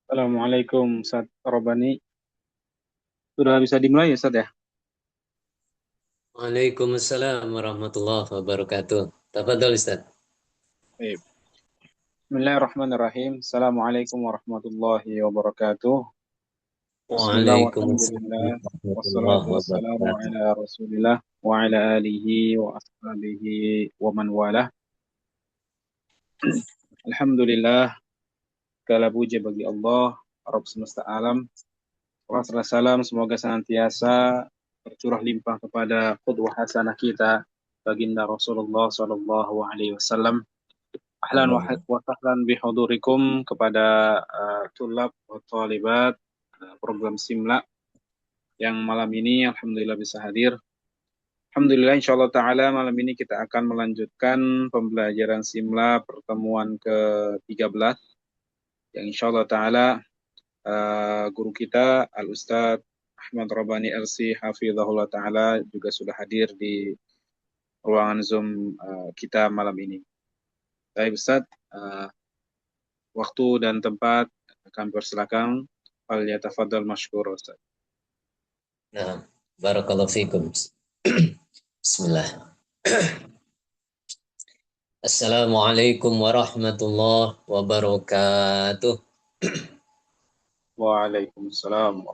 Assalamualaikum Ustaz Robani. Sudah bisa dimulai ya Ustaz ya? Waalaikumsalam warahmatullahi wabarakatuh. Tafadhol Ustaz. Baik. Bismillahirrahmanirrahim. Assalamualaikum warahmatullahi wabarakatuh. Bismillah Waalaikumsalam walhamdulillah. warahmatullahi Wassalatu wassalamu wabarakatuh. ala rasulillah wa ala alihi wa ashabihi wa man walah. Alhamdulillah. Segala puji bagi Allah, Rabb semesta alam. Salam semoga senantiasa tercurah limpah kepada qudwah hasanah kita baginda Rasulullah sallallahu alaihi wasallam. Ahlan Amin. wa sahlan bihudurikum kepada tulab wa talibat program Simla yang malam ini alhamdulillah bisa hadir. Alhamdulillah insyaallah taala malam ini kita akan melanjutkan pembelajaran Simla pertemuan ke-13 yang insyaallah taala guru kita Al Ustaz Ahmad Rabbani LC hafizahullah taala juga sudah hadir di ruangan Zoom kita malam ini. Baik Ustaz, uh, waktu dan tempat kami persilakan. Fal yatafaddal masykur Ustaz. Nah, barakallahu fikum. Bismillah. Assalamualaikum warahmatullahi wabarakatuh. Waalaikumsalam.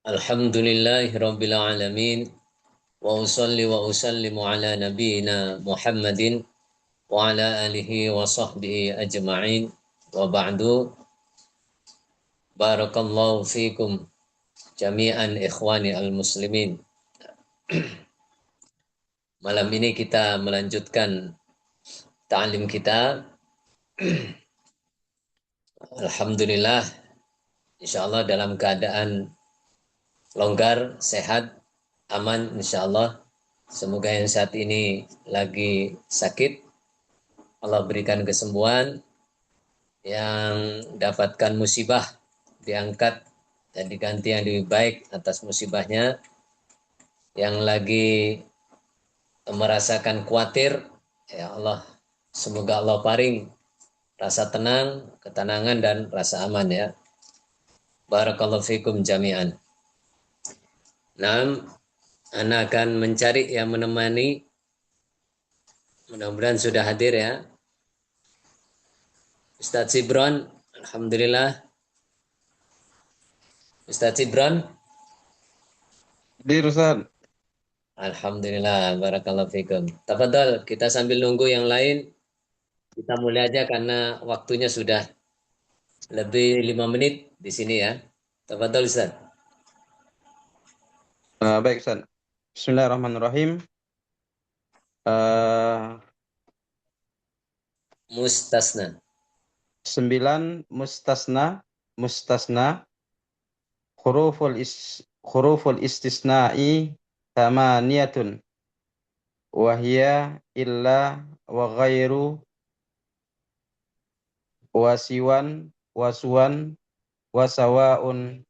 Alhamdulillahi rabbil alamin. Wa usalli wa usallimu ala nabiyyina Muhammadin wa ala alihi wa sahbihi ajma'in. Wa ba'du. Barakallahu fikum jami'an ikhwani al-muslimin. Malam ini kita melanjutkan ta'lim kita. Alhamdulillah, insyaallah dalam keadaan longgar, sehat, aman insyaallah. Semoga yang saat ini lagi sakit, Allah berikan kesembuhan, yang dapatkan musibah diangkat dan diganti yang lebih baik atas musibahnya, yang lagi merasakan khawatir, ya Allah, semoga Allah paring rasa tenang, ketenangan dan rasa aman ya. Barakallahu fikum jami'an. Nah, Anda akan mencari yang menemani. Mudah-mudahan sudah hadir ya. Ustadz Sibron, alhamdulillah. Ustadz Sibron, Hadir Ustaz. alhamdulillah, barakallahu fikum. Tafadhol, kita sambil nunggu yang lain, kita mulai aja karena waktunya sudah lebih 5 menit di sini ya. Tafadhol Ustaz. Baik Ustaz. Bismillahirrahmanirrahim. Uh, Mustasna. 9 mustasna mustasna huruful istisna'i thamaniyatun wahia illa wa ghairu wasiwan waswan wasawaun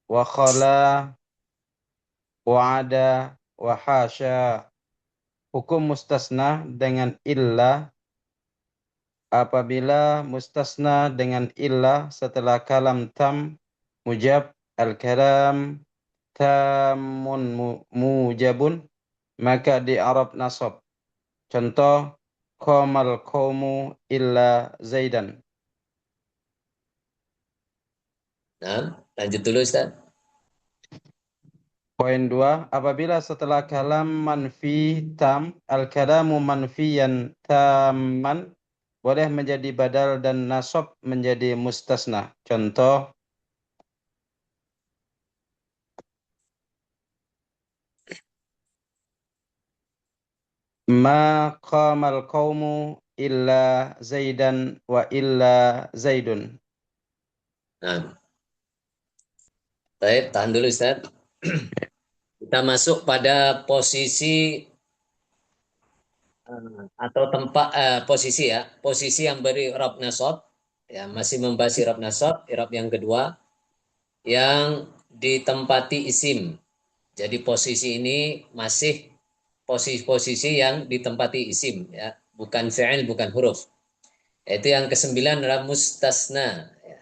wa khala wa ada wa hasya. Hukum mustasna dengan illa apabila mustasna dengan illa setelah kalam tam mujab al-kalam tamun mujabun maka di Arab nasab. Contoh qamal qaumu illa zaidan. Nah, lanjut dulu Ustaz. Poin 2, apabila setelah kalam manfi tam al-kalamu manfiyan tamman boleh menjadi badal dan nasab menjadi mustasna. Contoh ma qamal qaumu illa zaidan wa illa zaidun. Nah, baik, tahan dulu Ustaz. Kita masuk pada posisi atau tempat posisi ya, posisi yang beri i'rab nasab ya, masih membahas i'rab nasab, i'rab yang kedua yang ditempati isim. Jadi posisi ini masih posisi-posisi yang ditempati isim ya, bukan fi'il, bukan huruf. Itu yang kesembilan adalah mustasna ya.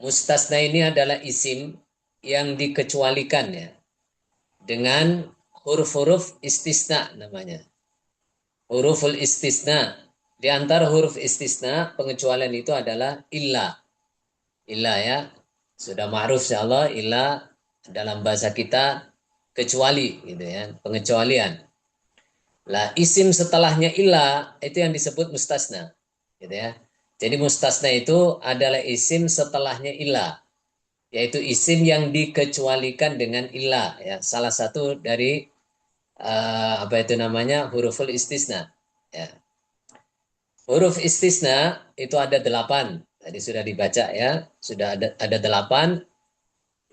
Mustasna ini adalah isim yang dikecualikan ya dengan huruf-huruf istisna namanya. Huruful istisna. Di antara huruf istisna pengecualian itu adalah illa. Illa ya. Sudah ma'ruf insyaallah illa dalam bahasa kita kecuali gitu ya, pengecualian. Lah isim setelahnya illa itu yang disebut mustasna gitu ya. Jadi mustasna itu adalah isim setelahnya illa, yaitu isim yang dikecualikan dengan illa ya, salah satu dari apa itu namanya huruful istisna ya. Huruf istisna itu ada 8, tadi sudah dibaca ya, sudah ada 8.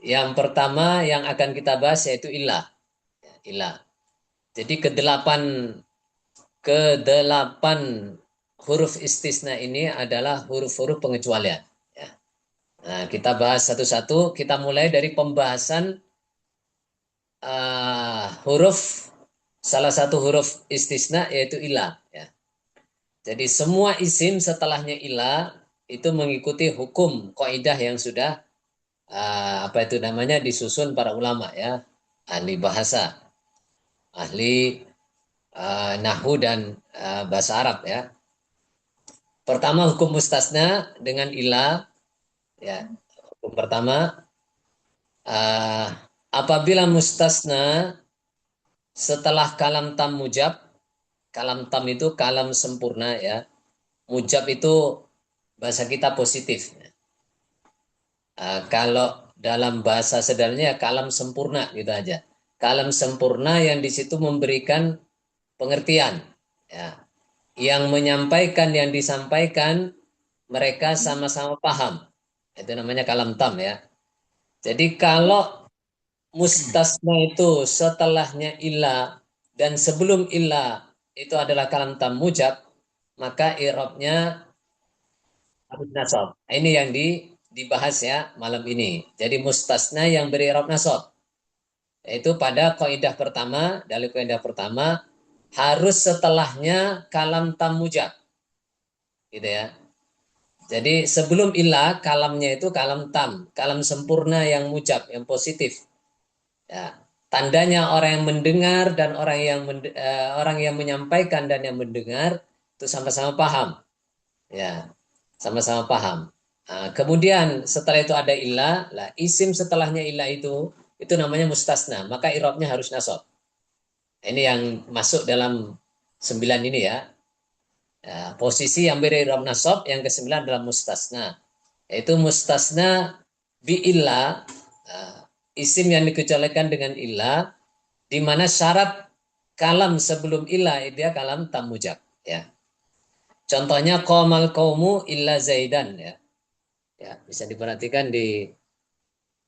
Yang pertama yang akan kita bahas yaitu ilah ya, ilah. Jadi kedelapan huruf istisna ini adalah huruf-huruf pengecualian ya. Nah, kita bahas satu-satu. Kita mulai dari pembahasan huruf, salah satu huruf istisna yaitu ilah ya. Jadi semua isim setelahnya ilah itu mengikuti hukum kaidah yang sudah apa itu namanya disusun para ulama ya, ahli bahasa, ahli nahwu dan bahasa Arab ya. Pertama hukum mustasna dengan ilah ya. Hukum pertama uh, apabila mustasna setelah kalam tam mujab. Kalam tam itu kalam sempurna ya. Mujab itu bahasa kita positif. Kalau dalam bahasa sederhananya kalam sempurna gitu aja. Kalam sempurna yang di situ memberikan pengertian. Ya. Yang menyampaikan yang disampaikan mereka sama-sama paham. Itu namanya kalam tam ya. Jadi kalau mustasna itu setelahnya ilah dan sebelum ilah itu adalah kalam tam mujab, maka i'rabnya harus nasab. Ini yang dibahas ya malam ini. Jadi mustasna yang beri i'rab nasab. Yaitu pada kaidah pertama, dari kaidah pertama harus setelahnya kalam tam mujab. Gitu ya. Jadi sebelum ilah kalamnya itu kalam tam, kalam sempurna yang mujab, yang positif. Ya, tandanya orang yang mendengar dan orang yang menyampaikan dan yang mendengar itu sama-sama paham. Ya, sama-sama paham. Nah, kemudian setelah itu ada ilah, lah isim setelahnya ilah itu namanya mustasna, maka i'rabnya harus nasab. Ini yang masuk dalam 9 ini ya. Ya, posisi yang beri i'rab nasab yang ke-9 adalah mustasna. Yaitu mustasna bi ilah, isim yang dikecualikan dengan ilah, di mana syarat kalam sebelum ilah dia kalam tam mujab ya. Contohnya qomal qaumu illa zaidan ya. Ya, bisa diperhatikan di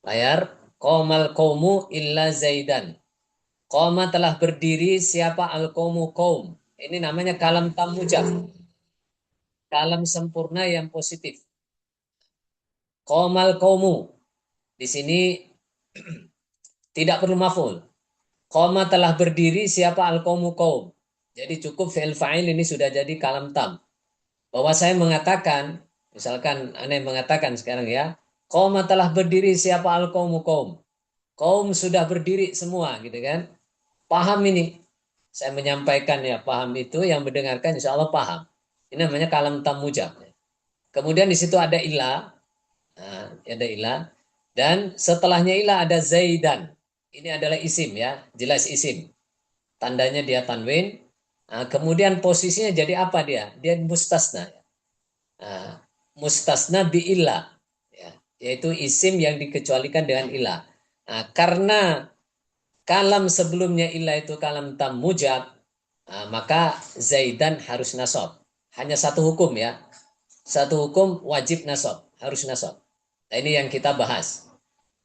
layar. Qomal qaumu illa zaidan. Qoma telah berdiri siapa al qaumu qaum. Ini namanya kalam tam mujab. Kalam sempurna yang positif. Qomal qaumu. Di sini tidak perlu maf'ul. Qoma telah berdiri siapa al qaumu qaum. Jadi cukup fi'il fa'il ini sudah jadi kalam tam. Bahwa saya mengatakan, misalkan aneh mengatakan sekarang ya, qoma telah berdiri siapa al qaumu qaum. Kaum sudah berdiri semua gitu kan. Paham ini. Saya menyampaikan ya paham itu, yang mendengarkan insya Allah paham. Ini namanya kalam tam mujab. Kemudian di situ ada ilah. Nah, ada ilah. Dan setelahnya ilah ada zaidan. Ini adalah isim ya, jelas isim. Tandanya dia tanwin. Nah, kemudian posisinya jadi apa dia? Dia mustasna. Nah, mustasna bi ilah. Ya, yaitu isim yang dikecualikan dengan ilah. Nah, karena kalam sebelumnya ilah itu kalam tam mujab, maka zaidan harus nasab. Hanya satu hukum ya. Satu hukum wajib nasab, harus nasab. Nah, ini yang kita bahas.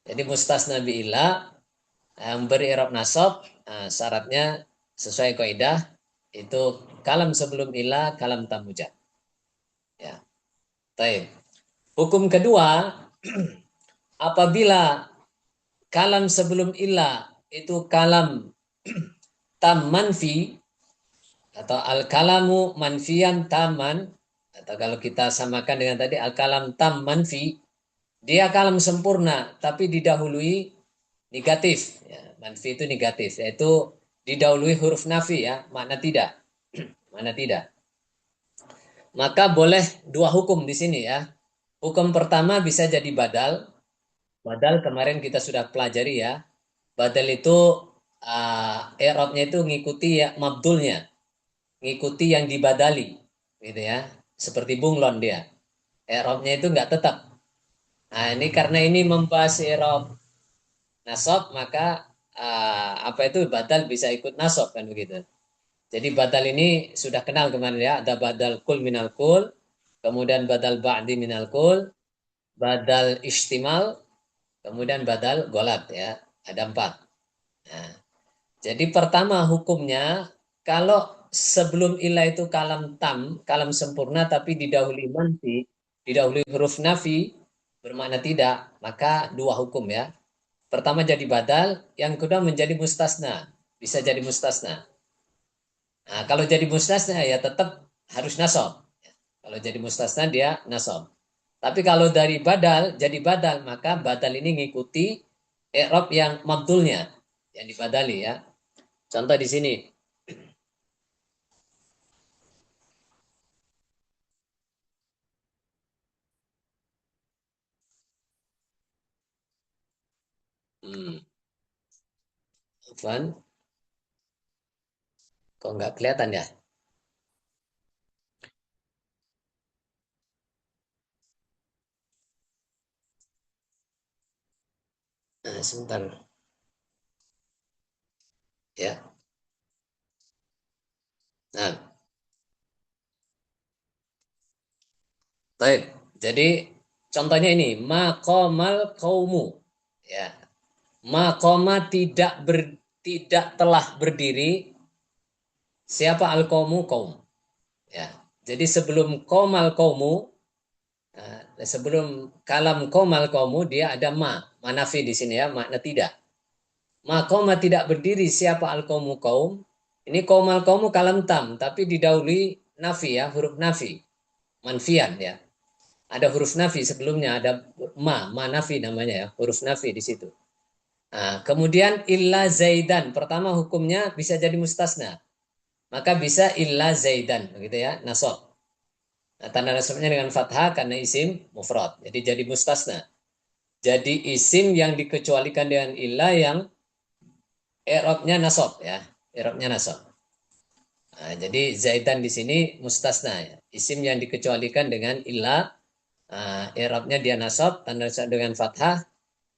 Jadi mustasna bi ilah yang beri i'rab nasab, syaratnya sesuai kaidah itu kalam sebelum ilah kalam tam mujab. Ya. Baik. Hukum kedua, apabila kalam sebelum ilah itu kalam tam manfi atau al-kalamu manfian taman, atau kalau kita samakan dengan tadi al-kalam tam manfi, dia kalam sempurna tapi didahului negatif. Ya, manfi itu negatif, yaitu didahului huruf nafi ya, makna tidak. Mana tidak. Maka boleh dua hukum di sini ya. Hukum pertama bisa jadi badal. Badal kemarin kita sudah pelajari ya. Badal itu i'rabnya itu ngikuti ya mabdulnya, ngikuti yang dibadali, gitu ya. Seperti bunglon dia. I'rabnya itu nggak tetap. Nah, ini karena ini membahas i'rab nasab, maka apa itu badal bisa ikut nasab kan begitu. Jadi badal ini sudah kenal kemarin ya, ada badal kul minal kul, kemudian badal ba'di minal kul, badal istimal, kemudian badal golat ya. Ada 4. Nah, jadi pertama hukumnya, kalau sebelum ilah itu kalam tam, kalam sempurna tapi didahului manfi, didahului huruf nafi, bermakna tidak, maka dua hukum ya. Pertama jadi badal, yang kedua menjadi mustasna, bisa jadi mustasna. Nah, kalau jadi mustasna ya tetap harus nasab. Kalau jadi mustasna dia nasab. Tapi kalau dari badal jadi badal, maka badal ini ngikuti i'rab yang mabdulnya, yang dibadali ya. Contoh di sini. Hmm, Afwan, kok nggak kelihatan ya? Nah, sebentar ya. Nah, baik. Jadi contohnya ini, maqamal qaumu ya. Maqama tidak telah berdiri siapa al-qaumu kaum. Ya. Jadi sebelum komal kaumu, sebelum kalam komal kaumu dia ada manafi di sini ya, makna tidak. Ma koma tidak berdiri siapa al kaumu kaum. Ini komal kaumu kalam tam, tapi didahului nafi ya, huruf nafi, manfian ya. Ada huruf nafi sebelumnya, ada manafi namanya ya, huruf nafi di situ. Nah, kemudian illa zaidan, pertama hukumnya bisa jadi mustasna, maka bisa illa zaidan, begitu ya, nasab. Nah, tanda nasabnya dengan fathah karena isim mufrad. Jadi mustasna. Jadi isim yang dikecualikan dengan ilah yang i'rabnya nasab ya. I'rabnya nasab. Nah, jadi zaidan di sini mustasna ya. Isim yang dikecualikan dengan ilah, i'rabnya dia nasab, tanda nasab dengan fathah.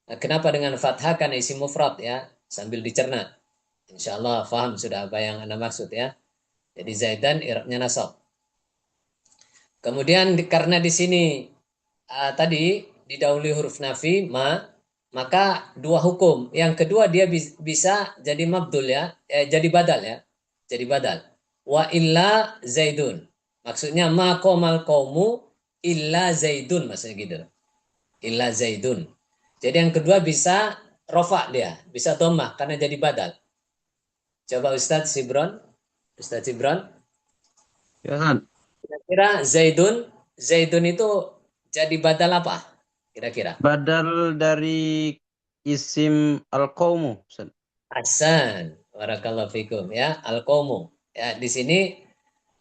Nah, kenapa dengan fathah? Karena isim mufrad ya. Sambil dicerna. Insya Allah faham sudah apa yang Anda maksud ya. Jadi zaidan i'rabnya nasab. Kemudian karena di sini tadi didahului huruf nafi maka dua hukum. Yang kedua dia bisa jadi mabdul ya, jadi badal ya. Jadi badal. Wa illa zaidun. Maksudnya ma qomal qaumu illa zaidun maksudnya gitu. Illa zaidun. Jadi yang kedua bisa rofa dia, bisa domah karena jadi badal. Coba Ustadz Sibron, Ustadz Sibron. Ya kan? Kira-kira Zaidun itu jadi badal apa? Kira-kira. Badal dari isim al-qaumu. Ustaz. Hasan. Barakallahu fikum ya. Al-qomu. Ya, di sini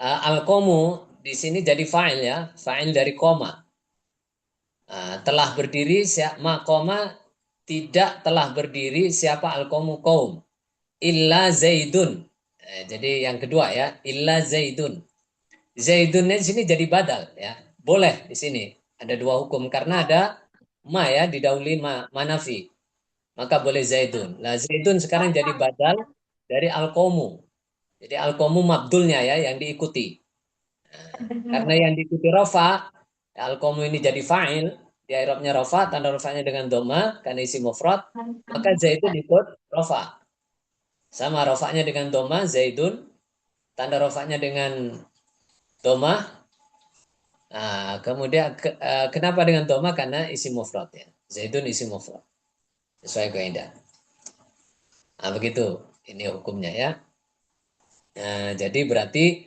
al-qomu di sini jadi fa'il ya. Fa'il dari koma. Telah berdiri koma tidak telah berdiri siapa al-qomu kaum. Illa Zaidun. Jadi yang kedua ya, illa Zaidun. Zaidun di sini jadi badal ya. Boleh di sini. Ada dua hukum karena ada ya didahului manafi. Maka boleh Zaidun. Nah, Zaidun sekarang jadi badal dari al-qomu. Jadi al-qomu mabdulnya ya yang diikuti. Karena yang diikuti rofa, al-qomu ini jadi fa'il, di i'rabnya rofa, tanda rofanya dengan doma karena isi mufrad, maka Zaidun ikut rofa. Sama rofanya dengan doma, Zaidun, tanda rofanya dengan doma. Nah, kemudian kenapa dengan doma? Karena isi mufrad ya. Zaidun isi mufrad. Sesuai kaidah. Nah, begitu. Ini hukumnya ya. Nah, jadi berarti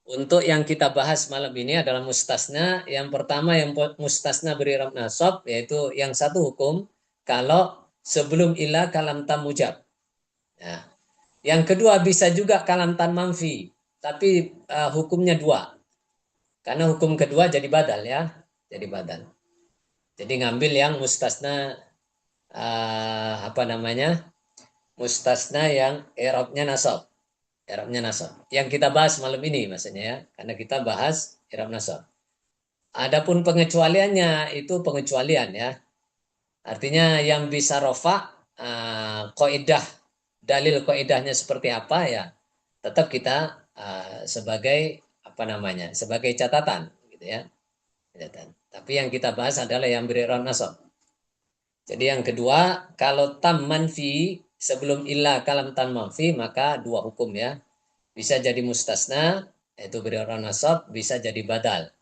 Untuk yang kita bahas malam ini adalah mustasna. Yang pertama yang mustasna beri i'rab nasab, yaitu yang satu hukum kalau sebelum ila kalam tam mujab. Nah, yang kedua bisa juga kalam tan manfi, tapi hukumnya dua. Karena hukum kedua jadi badal ya, jadi badal. Jadi ngambil yang mustasna apa namanya? Mustasna yang i'rabnya nasab. I'rabnya nasab. Yang kita bahas malam ini maksudnya ya, karena kita bahas i'rab nasab. Adapun pengecualiannya itu pengecualian ya. Artinya yang bisa rofa kaidah dalil kaidahnya seperti apa ya, tetap kita sebagai apa namanya? Sebagai catatan gitu ya. Catatan. Tapi yang kita bahas adalah yang beri nasab. Jadi yang kedua, kalau tam manfi sebelum illa kalam tam manfi maka dua hukum ya. Bisa jadi mustasna yaitu beri nasab, bisa jadi badal.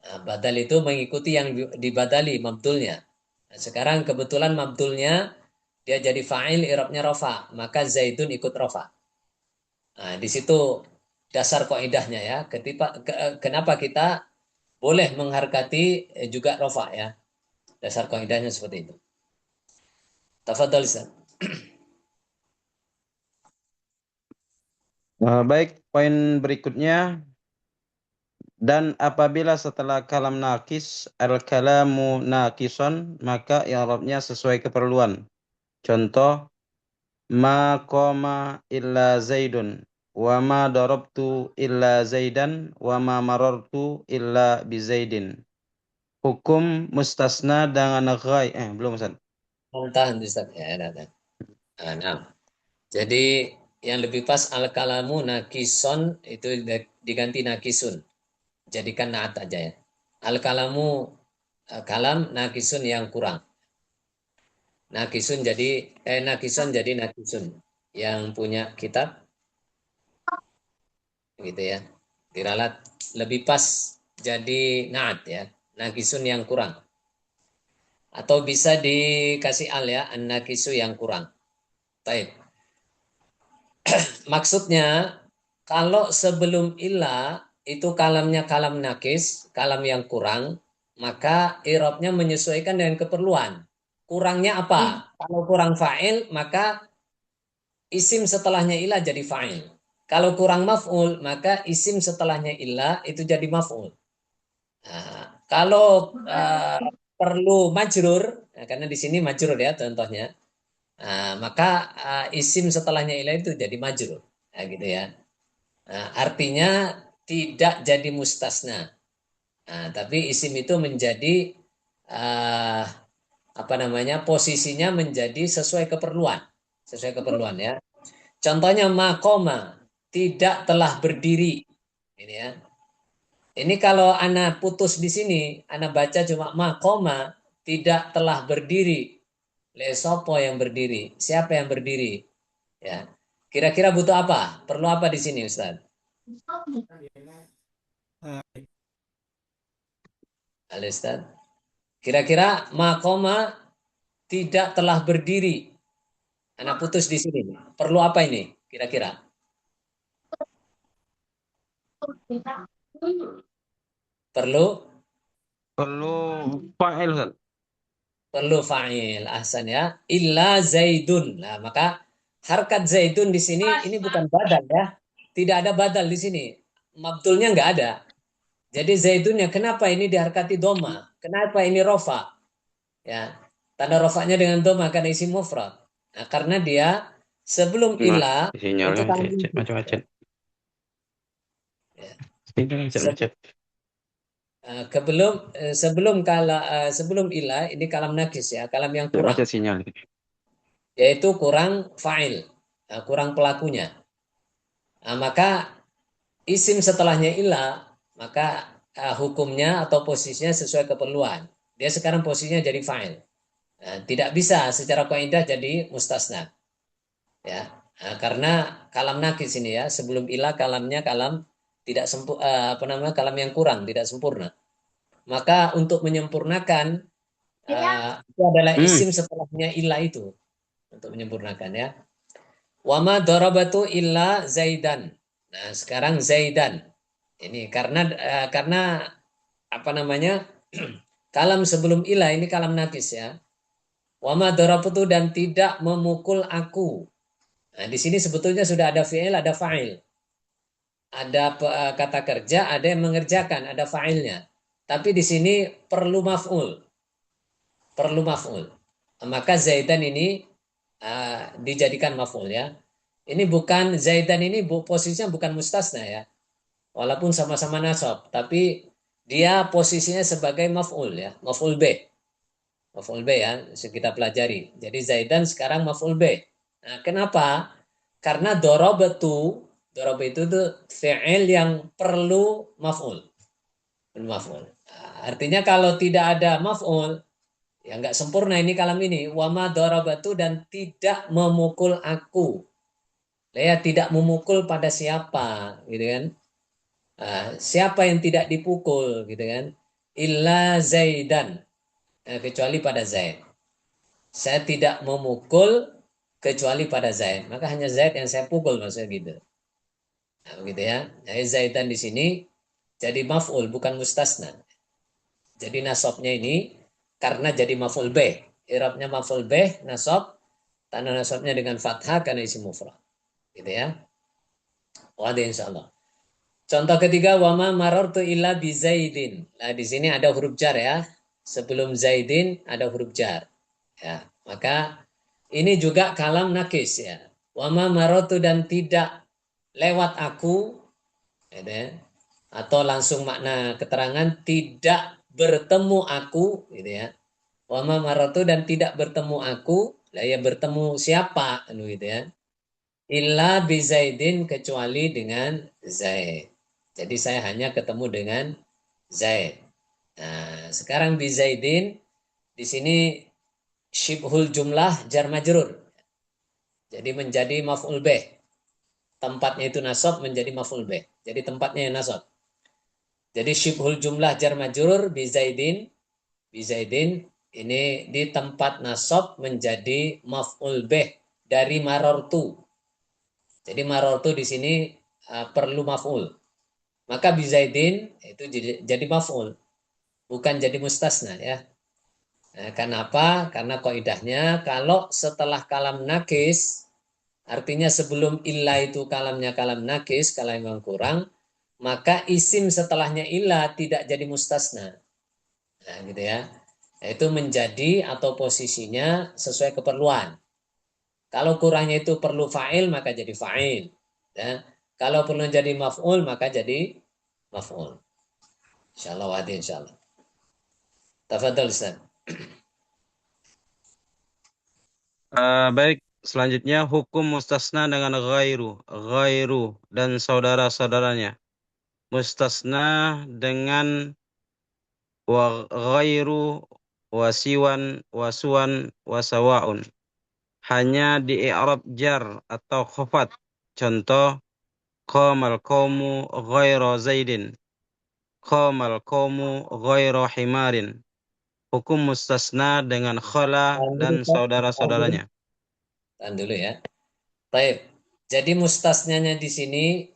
Nah, badal itu mengikuti yang dibadali mabdulnya. Nah, sekarang kebetulan mabdulnya dia jadi fa'il i'rabnya rafa, maka zaidun ikut rafa. Nah, di situ dasar kaidahnya ya. Kenapa kita boleh mengharkati juga rafa ya. Dasar kaidahnya seperti itu. Tafadhal Ustaz. Baik, poin berikutnya. Dan apabila setelah kalam nakis, al-kalamu nakison, maka i'rabnya sesuai keperluan. Contoh, ma qama illa zaidun, wa ma darabtu illa zaidan, wa ma marartu illa bizaidin. Hukum mustasna dengan ghaib. Belum Ustaz. Tahan Ustaz ya, ada. Nah, jadi yang lebih pas al-kalamu nakison itu diganti nakisun. Jadikan naat aja ya. Al-kalamu kalam nakisun yang kurang. Nakison jadi nakisun yang punya kitab gitu ya. Diralat lebih pas jadi naat ya. Nakisun yang kurang. Atau bisa dikasih al ya, an-nakisu yang kurang. Baik. Maksudnya kalau sebelum illa itu kalamnya kalam nakis, kalam yang kurang, maka i'rabnya menyesuaikan dengan keperluan. Kurangnya apa? Kalau kurang fa'il, maka isim setelahnya ilah jadi fa'il. Kalau kurang maf'ul, maka isim setelahnya ilah itu jadi maf'ul. Nah, kalau perlu majrur, nah, karena di sini majrur ya contohnya, maka isim setelahnya ilah itu jadi majrur. Nah, gitu ya. Nah, artinya tidak jadi mustasna. Nah, tapi isim itu menjadi uh, apa namanya? Posisinya menjadi sesuai keperluan. Sesuai keperluan ya. Contohnya makoma tidak telah berdiri. Ini ya. Ini kalau ana putus di sini, ana baca cuma makoma tidak telah berdiri. Lesopo yang berdiri? Siapa yang berdiri? Ya. Kira-kira butuh apa? Perlu apa di sini, Ustaz? Halo, Ustaz. Kira-kira makoma tidak telah berdiri. Anak putus di sini. Perlu apa ini? Kira-kira? Perlu Perlu fa'il Ustaz. perlu fa'il. Ahsan ya. Illa zaidun. Nah, maka harkat zaidun di sini ini bukan badal ya. Tidak ada badal di sini. Mabdulnya nggak ada. Jadi zaidunnya kenapa ini diharkati doma? Kenapa ini rofa? Ya. Tanda rofanya dengan doma karena isi mufrad. Nah, karena dia sebelum Nah, ila itu sinyalnya kan macam-macam. ya. Sinyalnya macam-macam. Sebelum ila ini kalam nakis ya, kalam yang kurang, Macam sinyal. yaitu kurang fa'il, kurang pelakunya. Nah, maka isim setelahnya ila, maka hukumnya atau posisinya sesuai keperluan. Dia sekarang posisinya jadi fa'il. Tidak bisa secara kaidah jadi mustasna. Ya, karena kalam nakis ini ya, sebelum ila kalamnya kalam tidak apa namanya kalam yang kurang, tidak sempurna. Maka untuk menyempurnakan itu adalah isim setelahnya illa itu untuk menyempurnakan ya. Wama darabatu illa zaidan. Nah, sekarang zaidan Ini karena apa namanya? Kalam sebelum ilah ini kalam nakis ya. Wama darabtu dan tidak memukul aku. Nah, di sini sebetulnya sudah ada fi'il, ada fa'il. Ada kata kerja, ada yang mengerjakan, ada fa'ilnya. Tapi di sini perlu maf'ul. Perlu maf'ul. Maka Zaidan ini dijadikan maf'ul ya. Ini bukan Zaidan ini posisinya bukan mustasna ya. Walaupun sama-sama nasab, tapi dia posisinya sebagai maf'ul ya, maf'ul B. Maf'ul B ya, kita pelajari. Jadi Zaidan sekarang maf'ul B. Nah, kenapa? Karena dorob itu tuh fi'il yang perlu maf'ul. Maf'ul. Artinya kalau tidak ada maf'ul, ya nggak sempurna ini kalam ini. Wama dorobatu dan tidak memukul aku. Ya, tidak memukul pada siapa, gitu kan? Siapa yang tidak dipukul, gitu kan? Illa Zaidan, kecuali pada Zaid. Saya tidak memukul kecuali pada Zaid. Maka hanya Zaid yang saya pukul, maksudnya gitu. Nah, begitu ya. Jadi Zaidan di sini jadi maf'ul bukan mustasna. Jadi nasabnya ini karena jadi maf'ul bih. I'rabnya maf'ul bih, nasab, tanda nasabnya dengan fathah karena isim mufrad. Gitu ya. Wadah insyaallah. Contoh ketiga, wama marartu illa bi Zaidin. Nah, di sini ada huruf jar ya. Sebelum Zaidin ada huruf jar. Ya, maka ini juga kalam nakis ya. Wama marartu dan tidak lewat aku, gitu ya. Atau langsung makna keterangan tidak bertemu aku, gitu ya. Wama marartu dan tidak bertemu aku, lah ya bertemu siapa, gitu ya. Illa bi Zaidin kecuali dengan Zaid. Jadi saya hanya ketemu dengan Zaid. Nah, sekarang bi Zaidin di sini syibhul jumlah jar majrur. Jadi menjadi maf'ul bih. Tempatnya itu nasab menjadi maf'ul bih. Jadi tempatnya yang nasab. Jadi syibhul jumlah jar majrur bi Zaidin ini di tempat nasab menjadi maf'ul bih dari marartu. Jadi marartu di sini perlu maf'ul. Maka bi Zaidin itu jadi maf'ul, bukan jadi mustasna ya. Nah, kenapa? Karena kaidahnya kalau setelah kalam nakis, artinya sebelum illa itu kalamnya kalam nakis, kalam yang kurang, maka isim setelahnya illa tidak jadi mustasna. Nah, gitu ya. Itu menjadi atau posisinya sesuai keperluan. Kalau kurangnya itu perlu fa'il, maka jadi fa'il. Ya. Kalau perlu jadi maf'ul, maka jadi maf'ul. Insyaallah wadi insyaallah. Tafadhal Ustaz. Baik, selanjutnya hukum mustasna dengan ghairu dan saudara-saudaranya. Mustasna dengan wa ghairu wasiwan wasuwan wasawaun. Hanya di i'rab jar atau khafat. Contoh, qamal qaumu ghaira zaidin. Qamal qaumu ghaira himarin. Hukum mustasna dengan khala dan saudara-saudaranya. Tahan dulu ya. Baik. Jadi mustasnanya di sini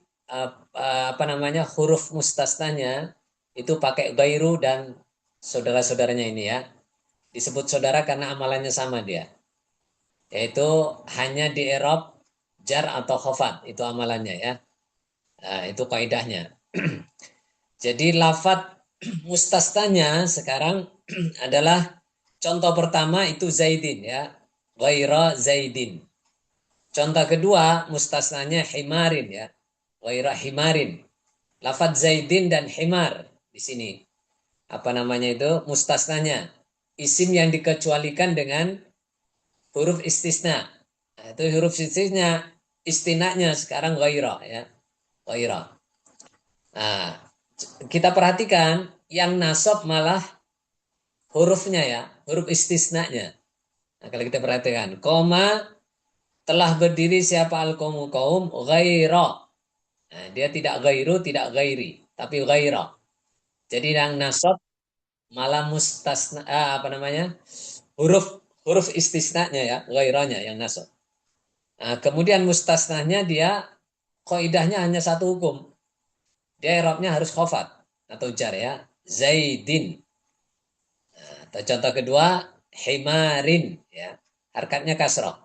apa namanya huruf mustasnanya itu pakai gairu dan saudara-saudaranya ini ya. Disebut saudara karena amalannya sama dia. Yaitu hanya di i'rab jar atau khafat itu amalannya ya. Nah, itu kaidahnya. Jadi lafat mustasnanya sekarang adalah contoh pertama itu Zaidin ya. Ghaira Zaidin. Contoh kedua mustasnanya himarin ya. Ghaira himarin. Lafat Zaidin dan himar di sini. Apa namanya itu? Mustasnanya. Isim yang dikecualikan dengan huruf istisna. Nah, itu huruf istinanya sekarang ghaira ya. Ghaira. Nah, kita perhatikan yang nasab malah hurufnya ya, huruf istisnanya. Nah, kalau kita perhatikan, koma telah berdiri siapa al-qaumu kaum ghaira. Nah, dia tidak ghairu, tidak ghairi, tapi ghaira. Jadi yang nasab malah mustasna apa namanya? Huruf huruf istisnanya ya, ghairanya yang nasab. Nah, kemudian mustasnanya dia kaidahnya hanya satu hukum. dia i'rabnya harus khafat atau jar ya. Zaidin. Nah, atau contoh kedua, himarin ya. Harkatnya kasrah.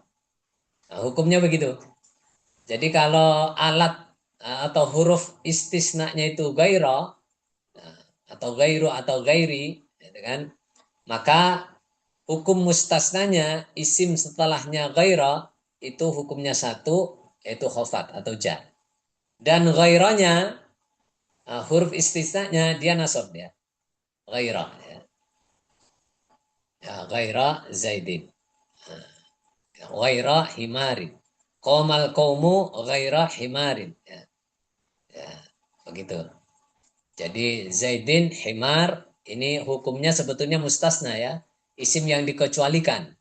Nah, hukumnya begitu. Jadi kalau alat atau huruf istisnanya itu gaira atau gairu atau gairi, gitu kan? Maka hukum mustasnanya isim setelahnya gaira itu hukumnya satu, yaitu khafat atau jar. Dan gairanya huruf istisnanya dia nasab ya. Gaira ya. Ya, gaira zaidin. Gaira himarin. Qomal qaumu gaira himarin. Ya, ya, begitu. Jadi zaidin himar ini hukumnya sebetulnya mustasna ya. Isim yang dikecualikan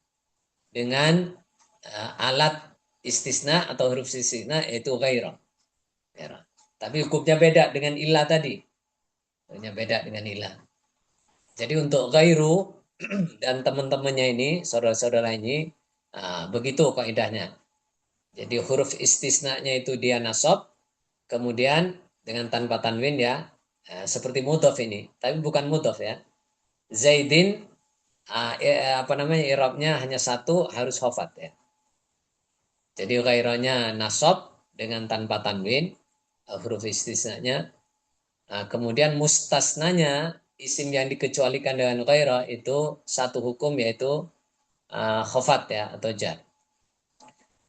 dengan alat istisna atau huruf istisna yaitu gaira. Ya. Tapi hukumnya beda dengan ilah tadi. Hukumnya beda dengan ilah. Jadi untuk gairu dan teman-temannya ini, saudara-saudara ini, begitu kaidahnya. Jadi huruf istisnanya itu dia nasab, kemudian dengan tanpa tanwin ya, seperti mudhof ini, tapi bukan mudhof ya. Zaidin, apa namanya, i'rabnya hanya satu, harus khafat ya. Jadi gairahnya nasab dengan tanpa tanwin, huruf istisnanya. Kemudian mustasnanya, isim yang dikecualikan dengan gairah itu satu hukum yaitu khafat ya atau jar.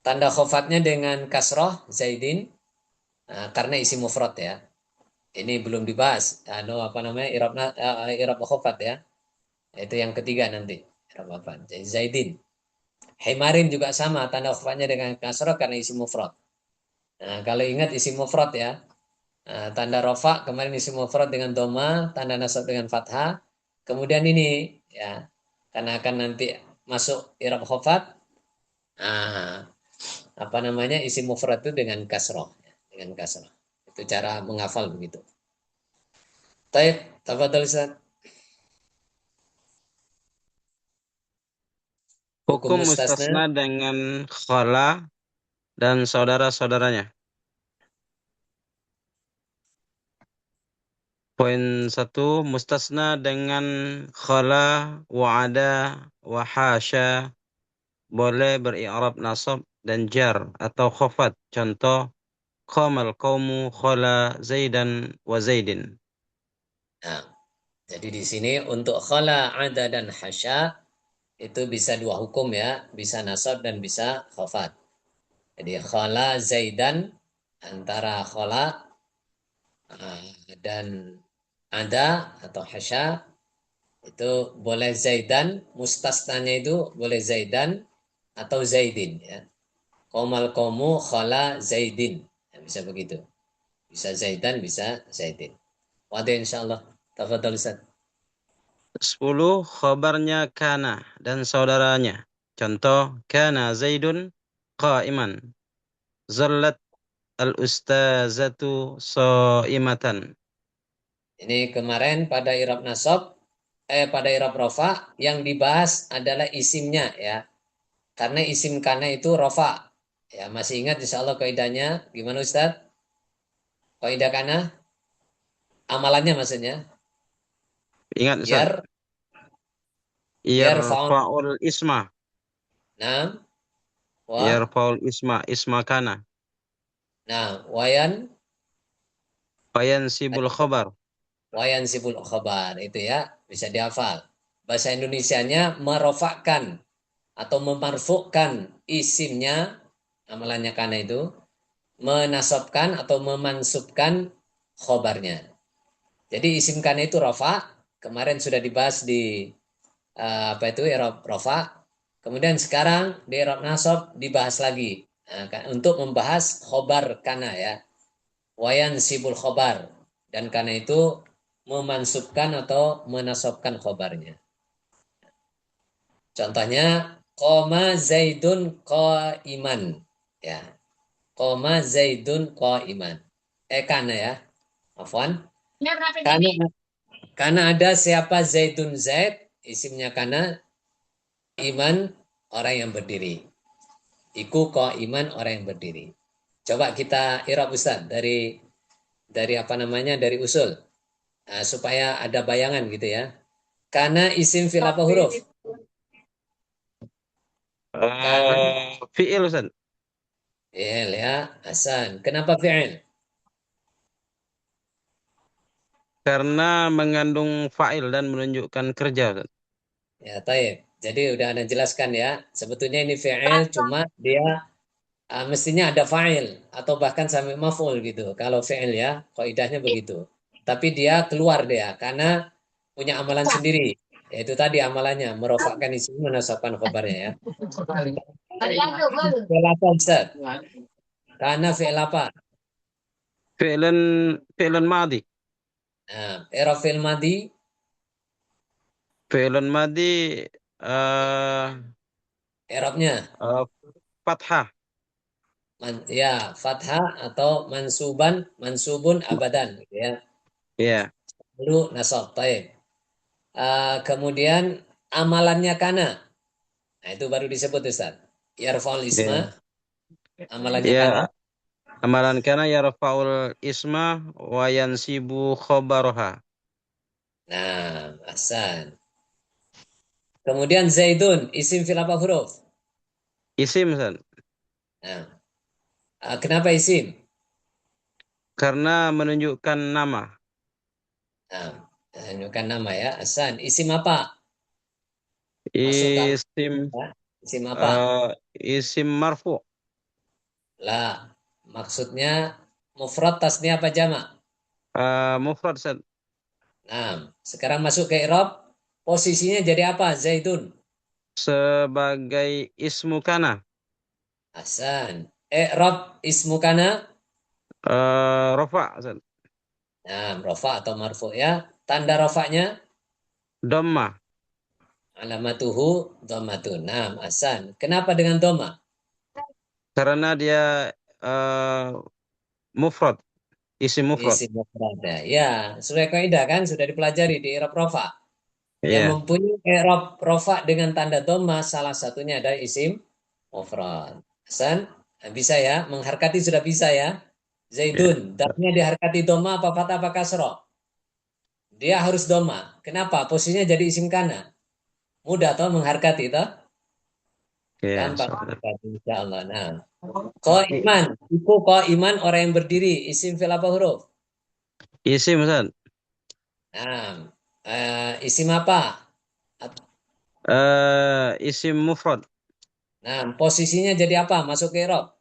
Tanda khafatnya dengan kasroh zaidin karena isi mufrad ya. Ini belum dibahas. Apa namanya irab khafat ya. Itu yang ketiga nanti. Irab khafat. Jadi zaidin. Himarin juga sama tanda khafatnya dengan kasroh karena isi mufrad. Nah, kalau ingat isi mufrad ya. Tanda rofa kemarin isi mufrad dengan doma, tanda nasab dengan fathah. Kemudian ini ya karena akan nanti masuk irab khafat. Apa namanya isim mufrad itu dengan kasroh, dengan kasroh. Itu cara menghafal begitu. Taib, tafadhol Ustaz. Hukum Hukum mustasna. mustasna dengan khala dan saudara-saudaranya. Poin 1, mustasna dengan khala, wa'ada, wahasya, boleh beri'rab nasab dan jar atau khafat. Contoh, qamal qaumu khala zaidan wa zaidin. Nah, jadi di sini untuk khala, ada dan hasya itu bisa dua hukum ya, bisa nasab dan bisa khafat. Jadi khala zaidan antara khala dan ada atau hasya itu boleh zaidan, mustasnanya itu boleh zaidan atau zaidin ya. Qomal qaumu khala zaidin. Ya, bisa begitu. Bisa zaidan, bisa zaidin. Wadah insyaallah. Tafadhal Ustaz. 10, khabarnya kana dan saudaranya. Contoh, kana zaidun qa'iman. Zallat al-ustazatu sha'imatan. Ini kemarin pada irab nasab, pada irab rofa yang dibahas adalah isimnya ya. Karena isim kana itu rofa. Ya, masih ingat insyaallah kaidahnya gimana Ustaz? Kaidah kana amalannya maksudnya Ingat Ustaz, biar faun. irfa'ul isma. Nah, wa Irfa'ul isma, isma kana. wayan Fayansibul khabar. wayan sibul khabar itu ya bisa dihafal. Bahasa Indonesianya merofakkan atau memarfukkan isimnya amalannya kana itu menasabkan atau memansubkan khobarnya. Jadi isim kana itu rofa kemarin sudah dibahas di apa itu i'rab rofa. Kemudian sekarang di i'rab nasab dibahas lagi untuk membahas khobar kana ya. Wayan sibul khobar dan kana itu memansubkan atau menasabkan khobarnya. Contohnya koma zaidun iman ya. Koma zaidun iman. Kana ya. Afwan. Karena ada siapa zaidun zaid isimnya kana iman orang yang berdiri. Iku iman orang yang berdiri. Coba kita irab Ustaz dari apa namanya, dari usul. Supaya ada bayangan gitu ya. Karena isim fil apa huruf? Karena Fi'il Ustaz. fi'il ya, Hasan. Kenapa fi'il? Karena mengandung fa'il dan menunjukkan kerja Ustaz. Ya, taib. Jadi udah Anda jelaskan ya. Sebetulnya ini fi'il, cuma dia mestinya ada fa'il atau bahkan sampai maf'ul gitu. Kalau fi'il ya, kaidahnya begitu. Tapi dia keluar dia karena punya amalan sendiri. Yaitu tadi amalannya merofakkan isim, menasabkan khabarnya ya. Fi'il apa Ustaz? Karena fi'il apa? Fi'lan fi'lan madhi. Nah, i'rab fi'il madhi, Fi'lan madhi eh i'rabnya eh, fathah. ya fathah atau mansuban, mansubun abadan gitu ya. Ya. Lalu nasab, taib. Kemudian amalannya kana. Nah, itu baru disebut Ustaz. Yarfa'ul isma, Ya. amalannya kana. Ya, amalan kana yarfa'ul isma wa yansibu khabaraha. Nah, Hasan. Kemudian Zaidun, isim fil apa huruf? Isim Ustaz. Nah, kenapa isim? Karena menunjukkan nama. Nah, tunjukkan nama ya, Hasan. Isim apa? Masuk ke Isim ya. Isim apa? eh, isim marfu. Lah, maksudnya mufrad, tasnya apa jamak? Mufrad Ustaz. Nah, sekarang masuk ke i'rab. Posisinya jadi apa? Zaidun. Sebagai ismu kana. Hasan. I'rab ismu kana. Rafa Ustaz. Nah, rofa atau marfu ya. Tanda rofanya Dhamma. alamatuhu dhammatun. Nah, Hasan. Kenapa dengan dhamma? Karena dia eh, mufrad, isim mufrad. Isim mufrad ya. Ya, sesuai kaidah kan sudah dipelajari di i'rab rofa. Yang Iya. mempunyai i'rab rofa dengan tanda dhamma salah satunya adalah isim mufrad. Hasan, bisa ya? Mengharkati sudah bisa ya? Iya. Zaidun, darahnya diharkati dhamma apa fathah apa kasroh? Dia harus dhamma. Kenapa? Posisinya jadi isim kana. Mudah toh mengharkati toh? Iya. Gampang mengharkati insya Allah. Nah, iman. Itu iman orang yang berdiri. Isim fil apa huruf? Isim Ustaz. Nah, isim apa? Isim mufrad. Nah, posisinya jadi apa? Masuk ke i'rab.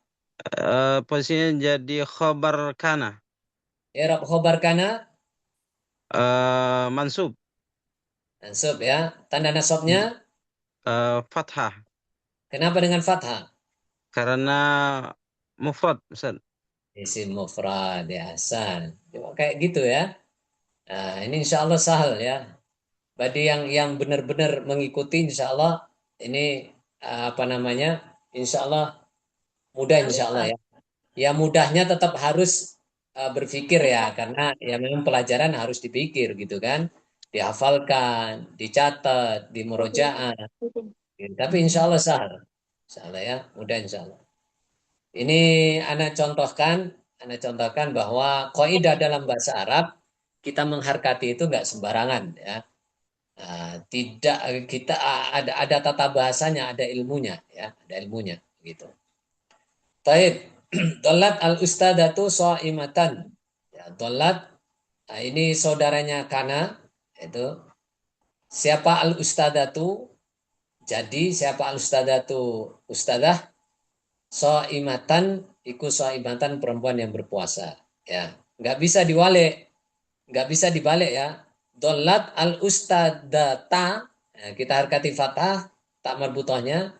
Posisinya jadi khabar kana. I'rab khobar kana, Mansub. mansub ya. Tanda nasabnya, Fathah. kenapa dengan fathah? Karena mufrad Ustaz. Isim mufrad ya Hasan. Cuma kayak gitu ya. Nah, ini insya Allah sahal ya. Bagi yang benar-benar mengikuti insya Allah ini apa namanya? Insya Allah mudah insya Allah ya. Ya mudahnya tetap harus berpikir ya karena ya memang pelajaran harus dipikir gitu kan. Dihafalkan, dicatat, dimurojaah. Gitu. Tapi insya Allah sahal. Insya Allah ya, mudah insya Allah. Ini Anda contohkan bahwa kaidah dalam bahasa Arab kita mengharkati itu nggak sembarangan ya. Tidak kita ada tata bahasanya, ada ilmunya ya, ada ilmunya gitu. Taib. Dolat al ustadatu soimatan. Ya, dolat ini saudaranya Kana itu siapa al ustadatu? Jadi siapa al ustadatu? Ustadah soimatan iku soimatan perempuan yang berpuasa. Ya, nggak bisa diwalik, nggak bisa dibalik ya. Dolat al ustadata, ya, kita harkati fathah tak marbutohnya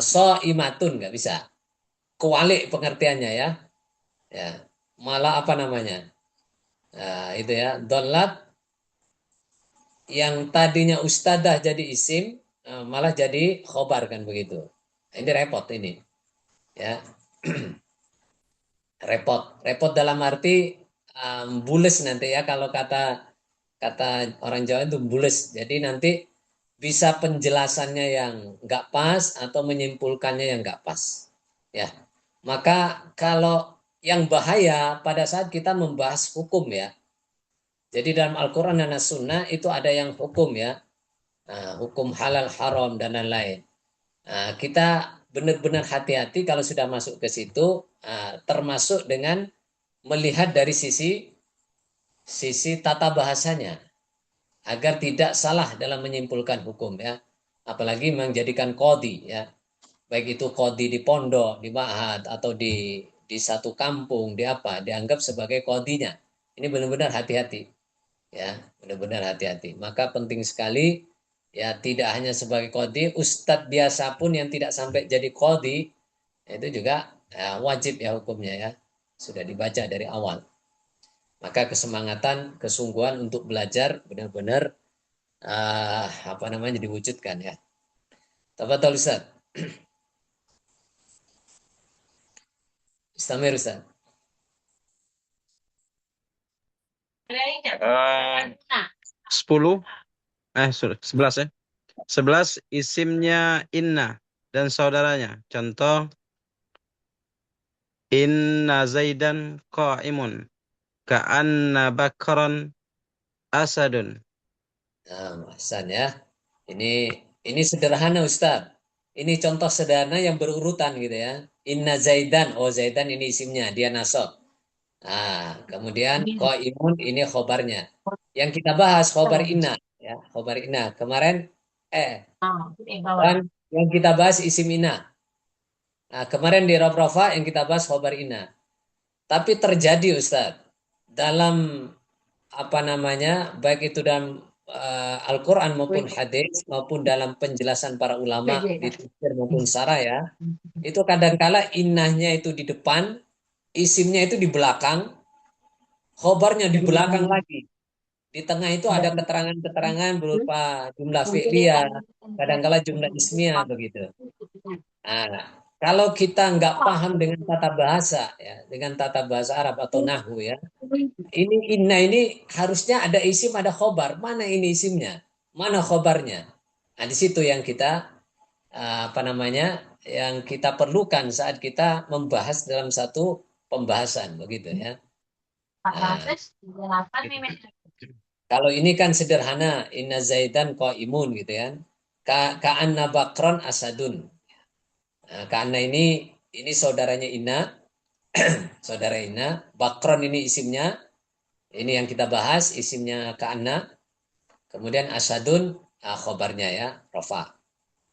soimatun nggak bisa. Kewalik pengertiannya ya. Ya, malah apa namanya? Nah, itu ya. Dolat yang tadinya ustadah jadi isim malah jadi khobar kan begitu. Ini repot ini. Ya, repot. Repot dalam arti bules nanti ya kalau kata kata orang Jawa itu bules. Jadi nanti bisa penjelasannya yang nggak pas atau menyimpulkannya yang nggak pas. Ya, maka kalau yang bahaya pada saat kita membahas hukum ya. Jadi dalam Al-Quran dan As-Sunnah itu ada yang hukum ya. Hukum halal haram dan lain-lain. Kita benar-benar hati-hati kalau sudah masuk ke situ, termasuk dengan melihat dari sisi tata bahasanya agar tidak salah dalam menyimpulkan hukum ya. Apalagi menjadikan kodi ya. Baik itu kodi di pondok, di ma'had atau di satu kampung, di apa, dianggap sebagai kodinya. Ini benar-benar hati-hati ya, benar-benar hati-hati. Maka penting sekali ya, tidak hanya sebagai kodi, ustadz biasa pun yang tidak sampai jadi kodi itu juga ya, wajib ya hukumnya ya, sudah dibaca dari awal. Maka kesemangatan, kesungguhan untuk belajar benar-benar apa namanya diwujudkan ya. Tafadhol Ustaz. Istamir Ustaz. Eh, 10, 11 ya. 11 isimnya inna dan saudaranya. Contoh, inna zaidan qa'imun. Ka'anna bakran asadun. Nah, Hasan ya. Ini sederhana Ustaz. Ini contoh sederhana yang berurutan gitu ya. Inna Zaidan, oh Zaidan ini isimnya, dia nasab. Nah, kemudian Qaimun ini khobarnya. Yang kita bahas khobar inna ya, khobar inna. Kemarin dan yang kita bahas isim inna. Nah, kemarin di Rob Rofa yang kita bahas khobar inna. Tapi terjadi Ustaz dalam apa namanya, baik itu dalam Al-Quran maupun hadis maupun dalam penjelasan para ulama di tafsir maupun sarah ya, itu kadangkala innahnya itu di depan, isimnya itu di belakang, khobarnya di belakang lagi. Di tengah itu ada keterangan-keterangan berupa jumlah fi'liyah, kadangkala jumlah ismiyah begitu. Nah, kalau kita nggak paham dengan tata bahasa ya, dengan tata bahasa Arab atau nahwu ya, ini inna ini harusnya ada isim, ada khobar. Mana ini isimnya? Mana khobarnya? Nah, di situ yang kita apa namanya? Yang kita perlukan saat kita membahas dalam satu pembahasan begitu ya. Nah, gitu. Kalau ini kan sederhana, inna zaidan imun gitu ya. Ka'anna bakron asadun. Nah, ka'anna ini saudaranya Inna, saudara Inna. Bakron ini isimnya, ini yang kita bahas, isimnya Ka'anna. Kemudian asadun, khobarnya ya, rofa.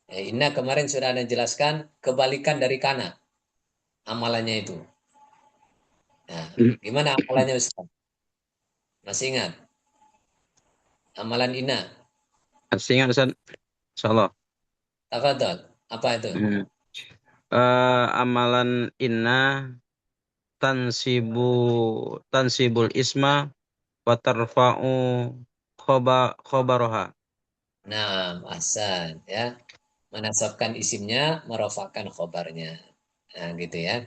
Inna kemarin sudah Anda jelaskan, kebalikan dari kana, amalannya itu. Nah, gimana amalannya Ustaz? Masih ingat? Amalan Inna. Masih ingat Ustaz? Insyaallah. Tafadhol. Apa itu? Amalan inna tansibu tansibul isma wa tarfa'u khobaroha. Nah, Hasan ya. Menasabkan isimnya, merofakkan khobarnya. Nah, gitu ya.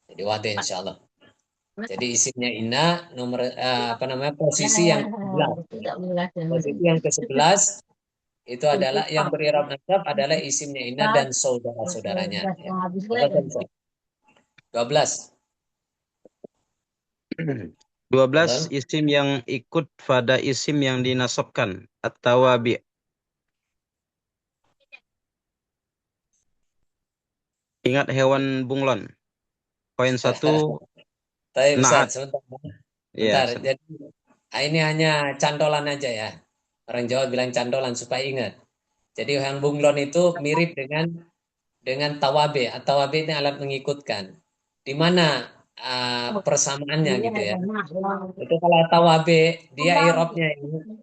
Jadi wadah insya Allah. Jadi isimnya Inna, nomor apa namanya, posisi yang ke-11. Posisi yang ke-11 itu adalah yang berirob nasab adalah isimnya Inna dan saudara-saudaranya. Ya. 12. 12 Betul? isim yang ikut pada isim yang dinasabkan. At-tawabi. Ingat hewan bunglon. Poin 1, Tapi Ustaz, naat. sebentar. Iya, Bentar. Jadi ini hanya cantolan aja ya. Orang Jawa bilang cantolan supaya ingat. Jadi yang bunglon itu mirip dengan tawabe. Tawabe ini alat mengikutkan. Di mana persamaannya gitu ya. Itu kalau tawabe dia irobnya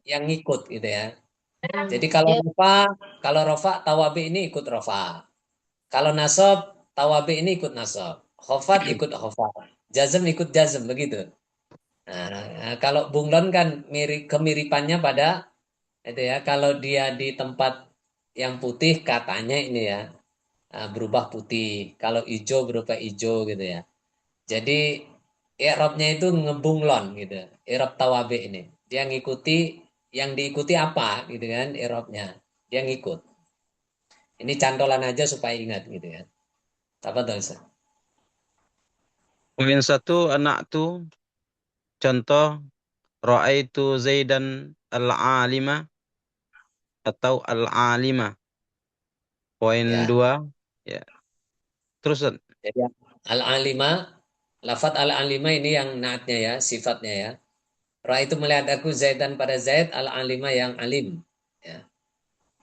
yang ngikut gitu ya. Jadi kalau rofa tawabe ini ikut rofa. Kalau nasab tawabe ini ikut nasab. Khofat ikut khofat. Jazm ikut jazm begitu. Kalau bunglon kan kemiripannya pada itu ya. Kalau dia di tempat yang putih katanya ini ya, berubah putih. Kalau hijau berubah hijau gitu ya. Jadi i'rabnya itu ngebunglon gitu. I'rab tawabe ini. Dia ngikuti yang diikuti apa gitu kan i'rabnya. Dia ngikut. Ini cantolan aja supaya ingat gitu ya. Apa tuh Ustaz? Poin satu, anak tu. Contoh, ra'aitu Zaidan al-alima atau al-alima. Poin Ya. dua, ya. Terus, Ustaz. Jadi al-alima, lafat al-alima ini yang naatnya ya, sifatnya ya. Ra itu melihat aku Zaidan pada Zaid, al-alima yang alim. Ya.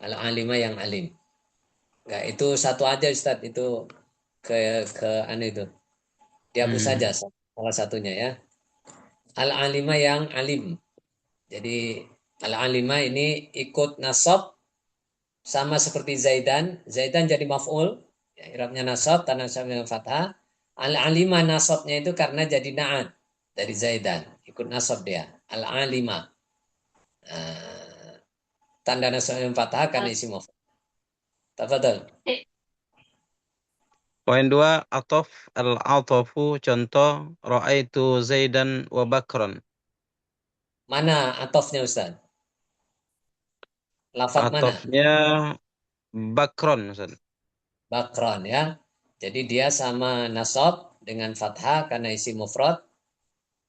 Al-alima yang alim. Enggak, itu satu aja Ustaz, itu ke anu itu. Dihapus saja Hmm. salah satunya ya. Al-alima yang alim. Jadi al-alima ini ikut nasab sama seperti Zaidan. Zaidan jadi maf'ul, ya, i'rabnya nasab, tanah nasab dengan fathah. Al-alima nasabnya itu karena jadi na'at dari Zaidan. Ikut nasab dia. Al-alima. Nah, tanda nasab dengan fathah karena isi maf'ul. Tafadhol. Poin dua, atof al-atafu. Contoh, ra'aitu Zaidan wa Bakran. Mana atofnya Ustaz? Lafat mana? Atofnya Bakron, Ustaz. Bakron ya. Jadi dia sama nasab dengan fathah karena isi mufrad.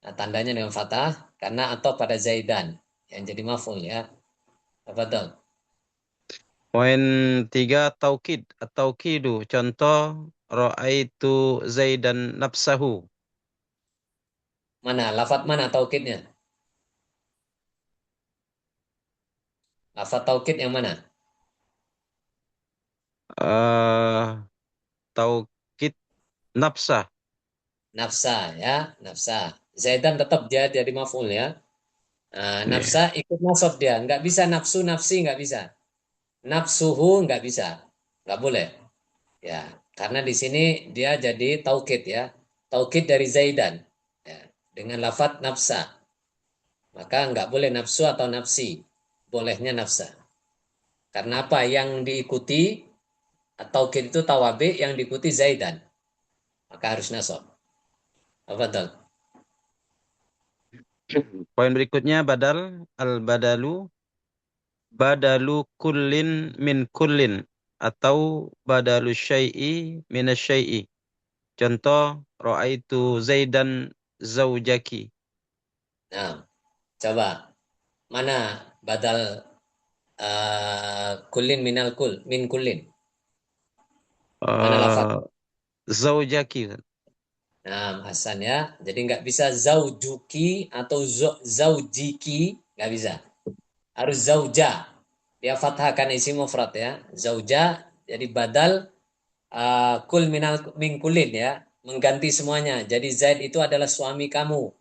Nah, tandanya dengan fathah karena atau pada Zaidan yang jadi maf'ul ya. Tafadhol. Poin tiga, taukid. At-taukidu. Contoh, ra'aitu Zaidan nafsahu. Mana? Lafat mana taukidnya? Lafat taukid yang mana? eh Taukid nafsah. Nafsa ya, nafsa. Zaidan tetap dia jadi maf'ul ya. Nah, Iya. nafsa ikut nasab dia, nggak bisa nafsu nafsi nggak bisa. Nafsuhu nggak bisa, nggak boleh. Ya, karena di sini dia jadi taukid ya, taukid dari Zaidan ya, dengan lafat nafsa. Maka nggak boleh nafsu atau nafsi, bolehnya nafsa. Karena apa? Yang diikuti taukid itu tawabi yang diikuti Zaidan, maka harus nasab. Tafadhol. Poin berikutnya, badal. Al-badalu. Badalu kullin min kullin. Atau badalu syai'i minasyai'i. Contoh, ra'aitu Zaidan zaujaki. Nah, coba mana badal kulin minal kul min kulin. Mana lafaz? eh Zaujaki. Nah, Hasan ya. Jadi nggak bisa zaujuki atau zaujiki, nggak bisa. Harus zauja. Dia fathahkan isi mufrad ya. Zauja jadi badal kul minal min kulin ya, mengganti semuanya. Jadi Zaid itu adalah suami kamu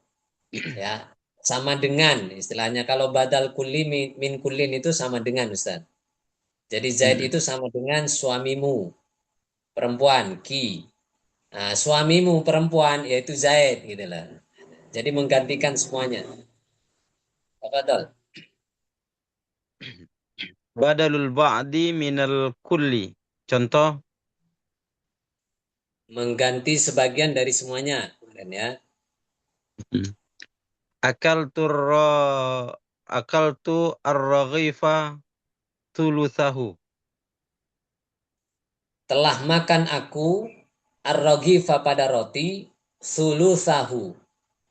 ya. Sama dengan istilahnya kalau badal kulli min kulin itu sama dengan Ustaz. Jadi Zaid Hmm. itu sama dengan suamimu perempuan ki. Nah, suamimu perempuan yaitu Zaid gitu lah. Jadi menggantikan semuanya. Tafadhol. Badalul ba'di minal kulli. Contoh, Mengganti sebagian dari semuanya kan ya. hmm, akal turra akal tu ar-raghifa thuluthahu. Telah makan aku ar-raghifa pada roti sulusahu.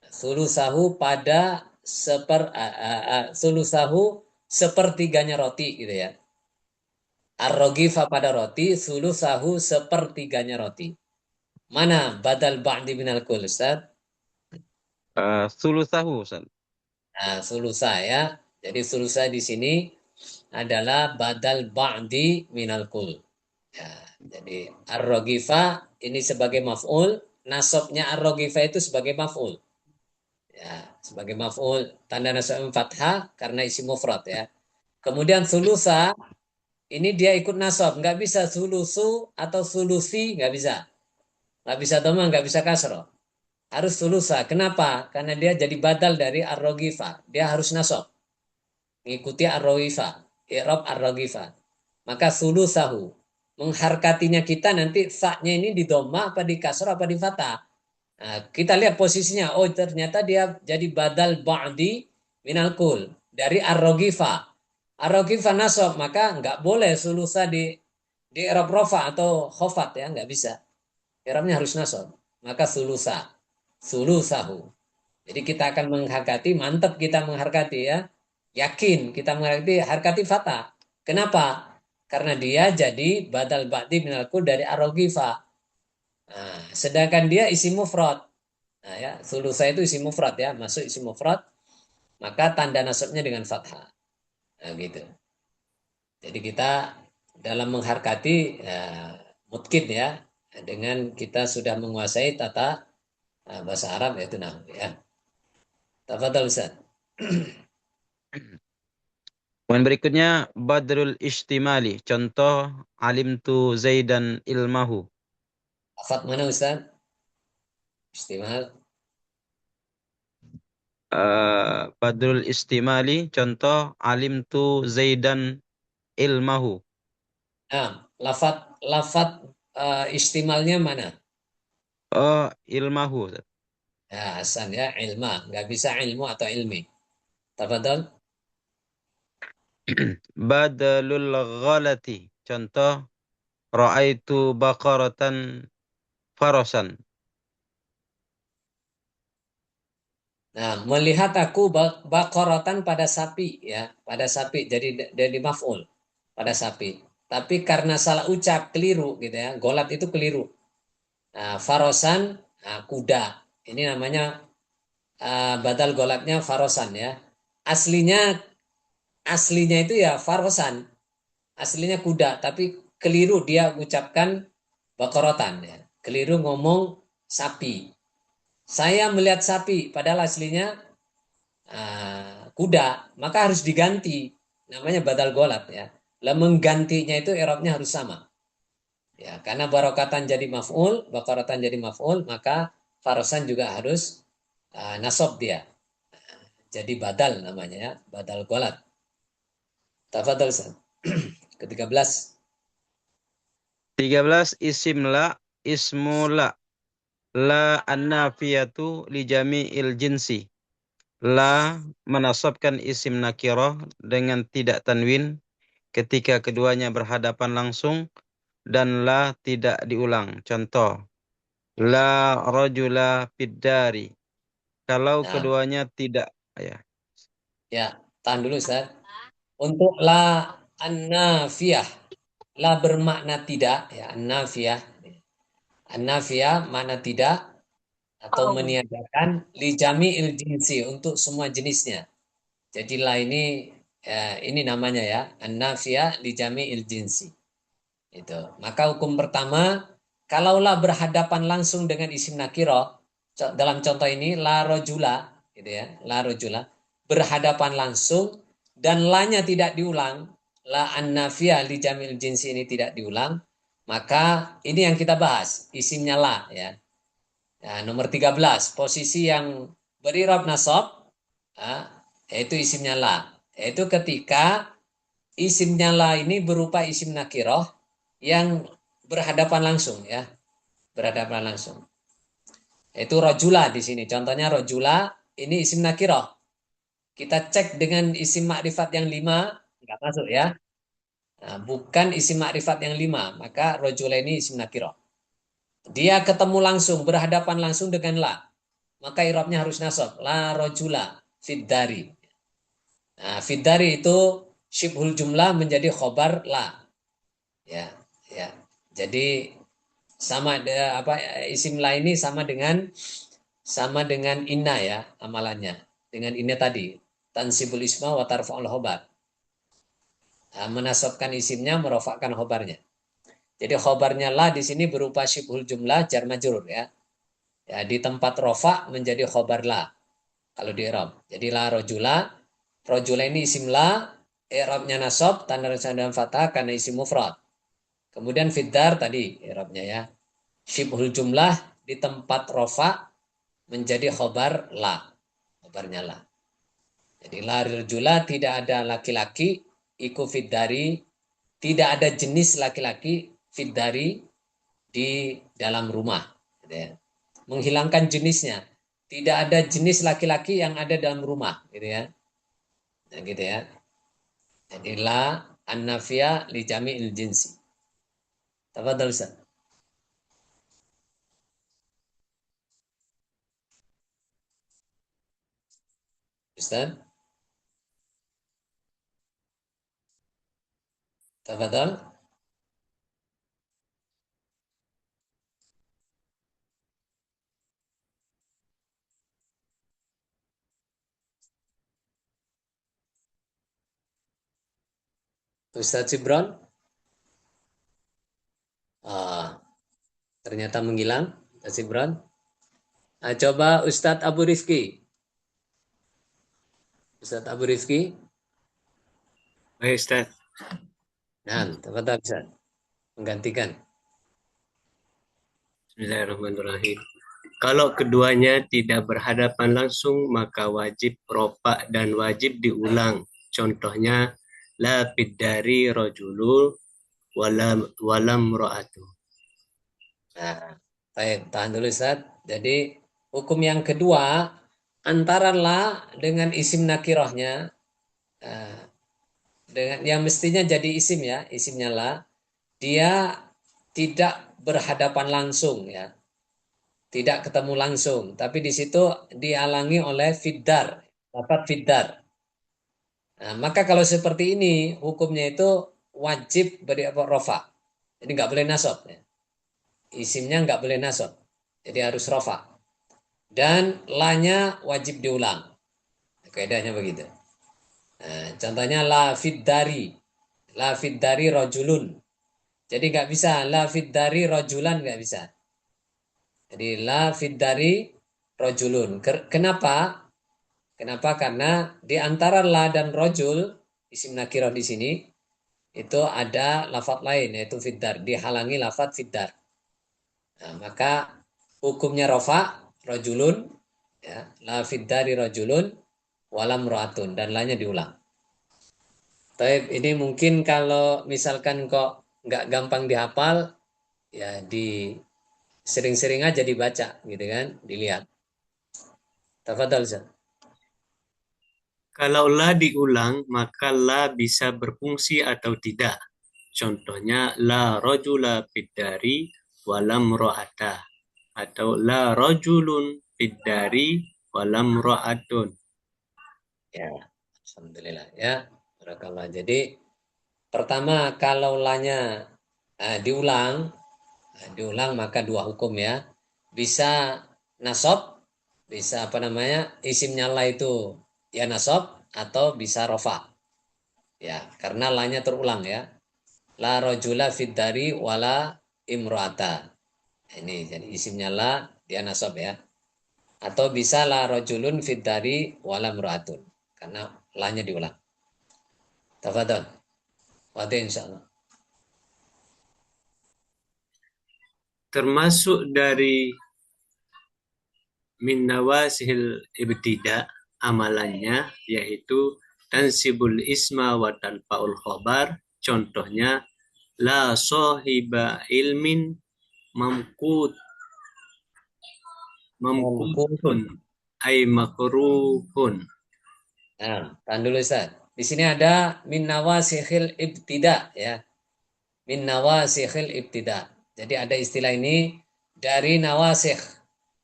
Sulusahu pada sulusahu sepertiganya roti gitu ya. Ar-raghifa pada roti sulusahu sepertiganya roti. Mana badal ba'di minal kul Ustaz? Thuluthahu, Ustaz. Nah, sulusa ya. Jadi sulusa di sini adalah badal ba'di minal kul. Ya, jadi ar-ragifa ini sebagai maf'ul, nasabnya ar-ragifa itu sebagai maf'ul. Ya, sebagai maf'ul, tanda nasab fathah karena isi mufrad ya. Kemudian sulusa ini dia ikut nasab, nggak bisa sulusu atau sulusi, nggak bisa. Nggak bisa doma, nggak bisa kasroh. Harus sulusa. Kenapa? Karena dia jadi badal dari ar-ragifa. Dia harus nasab. Mengikuti ar-ragifa. I'rab ar-ragifa. Maka sulusahu. Mengharkatinya kita nanti fa-nya ini di doma apa di kasroh apa di fatah. Nah, kita lihat posisinya. Oh, ternyata dia jadi badal ba'di minal kul. Dari ar-ragifa. Ar-ragifa nasab. Maka nggak boleh sulusa di i'rab rofa atau khofat ya. Nggak bisa. I'rabnya harus nasab. Maka sulusa. sulusahu. Jadi kita akan mengharkati, mantap kita mengharkati ya. Yakin kita mengharkati harkati fata. Kenapa? Karena dia jadi badal ba'di minal kul dari arogifa. Nah, sedangkan dia isi mufrad. Nah, ya, sulusa itu isi mufrad ya, masuk isi mufrad, maka tanda nasabnya dengan fathah. Nah, gitu. Jadi kita dalam mengharkati mungkin ya, dengan kita sudah menguasai tata bahasa Arab yaitu nahwu ya. Tafadhal Ustaz. Kemudian berikutnya badrul istimali. Contoh alimtu zaidan ilmahu. Lafaz mana Ustaz? Istimal. Badrul istimali. Contoh alimtu zaidan ilmahu. Nah, lafaz istimalnya mana? Oh, ilmahu. Ya, Hasan ya, ilma. Nggak bisa ilmu atau ilmi. Tafadhal. Badalul ghalati. Contoh ra'aitu baqaratan farasan. Nah, melihat aku bakorotan pada sapi ya, pada sapi jadi maf'ul pada sapi. Tapi karena salah ucap keliru gitu ya, golat itu keliru. Nah, farosan kuda. Ini namanya badal golatnya farosan ya. Aslinya aslinya itu ya farosan, aslinya kuda, tapi keliru dia ucapkan bakorotan ya. Keliru ngomong sapi. Saya melihat sapi, padahal aslinya kuda, maka harus diganti. Namanya badal golat ya. Lah menggantinya itu i'rabnya harus sama. Ya, karena barokatan jadi maf'ul, bakaratan jadi maf'ul, maka farosan juga harus nasab dia. Jadi badal namanya ya, badal golat. Tafadhol Ustaz. Ke-13. 13 isim la ismu la. La annafiyatu li jami'il jinsi. La menasabkan isim nakirah dengan tidak tanwin ketika keduanya berhadapan langsung dan la tidak diulang. Contoh, la rajula fiddari. Kalau Nah, keduanya tidak ya. ya, tahan dulu Ustaz. Untuk la an-nafiyah, la bermakna tidak ya, an-nafiyah. An-nafiyah makna tidak atau meniadakan li jami'il jinsi untuk semua jenisnya. Jadi la ini namanya ya, an-nafiyah li jami'il jinsi. Itu. Maka hukum pertama, kalaulah berhadapan langsung dengan isim nakiro, dalam contoh ini la rojula, gitu ya, la rojula, berhadapan langsung dan lanya tidak diulang, la an-nafiyah li jamil jinsi ini tidak diulang, maka ini yang kita bahas, isimnya la ya. Nah, nomor 13, posisi yang berirab nasab, yaitu isimnya la. Yaitu ketika isimnya la ini berupa isim nakiroh yang berhadapan langsung ya, berhadapan langsung. Itu rojula di sini. Contohnya rojula ini isim nakiroh. Kita cek dengan isim makrifat yang 5 nggak masuk ya. Nah, bukan isim makrifat yang 5, maka rojula ini isim nakiroh. Dia ketemu langsung, berhadapan langsung dengan la. Maka irobnya harus nasab. La rojula fiddari. Nah, fiddari itu syibhul jumlah menjadi khobar la. Ya, ya. Jadi sama apa isim la ini sama dengan inna ya amalannya. Dengan inna tadi. Tansibul isma wa tarfa'ul khobar. Nah, menasabkan isimnya, merofakkan khobarnya. Jadi khobarnya la di sini berupa syibhul jumlah jar majrur ya. Ya, di tempat rofa menjadi khobar la. Kalau di i'rab. Jadi la rojula. Rojula ini isim la. I'rabnya nasab. Tanda dan fathah karena isim mufrad. Kemudian fiddar tadi i'rabnya ya. Syibhul jumlah di tempat rofa menjadi khobar la. Khobarnya la. Jadi la rojula tidak ada laki-laki. Iku fiddari. Tidak ada jenis laki-laki fiddari di dalam rumah. Gitu ya. Menghilangkan jenisnya. Tidak ada jenis laki-laki yang ada dalam rumah, gitu ya. Nah, gitu ya. Jadi la an-nafiyah li jami'il jinsi. Tafadhal Ustaz. Ustaz, tafadhal. Ustaz Ibron, ah, ternyata menghilang. Ustaz Ibron. Coba Ustadz Abu Rifki. Ustadz Abu Rifki. Baik, Ustaz. Nah, tafadhal Ustaz. Menggantikan. Bismillahirrahmanirrahim. Kalau keduanya tidak berhadapan langsung, maka wajib rofa dan wajib diulang. Contohnya, la biddari rajulul walam ro'atu. Nah, baik, tahan dulu Ustaz. Jadi, hukum yang kedua, antara la dengan isim nakirahnya, dengan yang mestinya jadi isim ya, isimnya la, dia tidak berhadapan langsung ya, tidak ketemu langsung, tapi di situ dihalangi oleh fiddar, dapat fiddar. Nah, maka kalau seperti ini hukumnya itu wajib beri rofa, jadi nggak boleh nasab ya. Isimnya nggak boleh nasab, jadi harus rofa dan lanya wajib diulang. Kaidahnya begitu. Nah, contohnya la fiddari rojulun. Jadi nggak bisa la fiddari rojulan, nggak bisa. Jadi la fiddari rojulun. Kenapa? Kenapa? Karena di antara la dan rojul, isim nakirah di sini itu ada lafadz lain yaitu fiddar, dihalangi lafadz fiddar. Nah, maka hukumnya rofa rojulun ya, la fiddari rojulun walam ro'atun dan lainnya diulang. Tapi ini mungkin kalau misalkan kok nggak gampang dihafal ya di sering-sering aja dibaca gitu kan, dilihat. Tafadhal Ustaz. Kalau la diulang, maka la bisa berfungsi atau tidak. Contohnya, la rojula biddari walam ro'ata. Atau la rojulun biddari walam ro'atun. Ya, alhamdulillah ya. Barakallah. Jadi pertama kalau lanya diulang maka dua hukum ya. Bisa nasab, bisa apa namanya? Isimnya la itu ya nasab atau bisa rofa. Ya, karena lanya terulang ya. La rojula fiddari wala imro'ata. Ini jadi isimnya la dia nasab ya. Atau bisa la rojulun fiddari wala imro'atun. Karena lanya diulang. Tafadhol. Wadih insyaallah. Termasuk dari min nawasihil ibtida amalannya yaitu tansibul isma wa tanfaul khobar. Contohnya la sohiba ilmin mamkut mamkutun ay makruhun. Nah, tahan dulu Ustaz. Di sini ada min nawasikhil ibtida ya. Min nawasikhil ibtida. Jadi ada istilah ini dari nawasikh.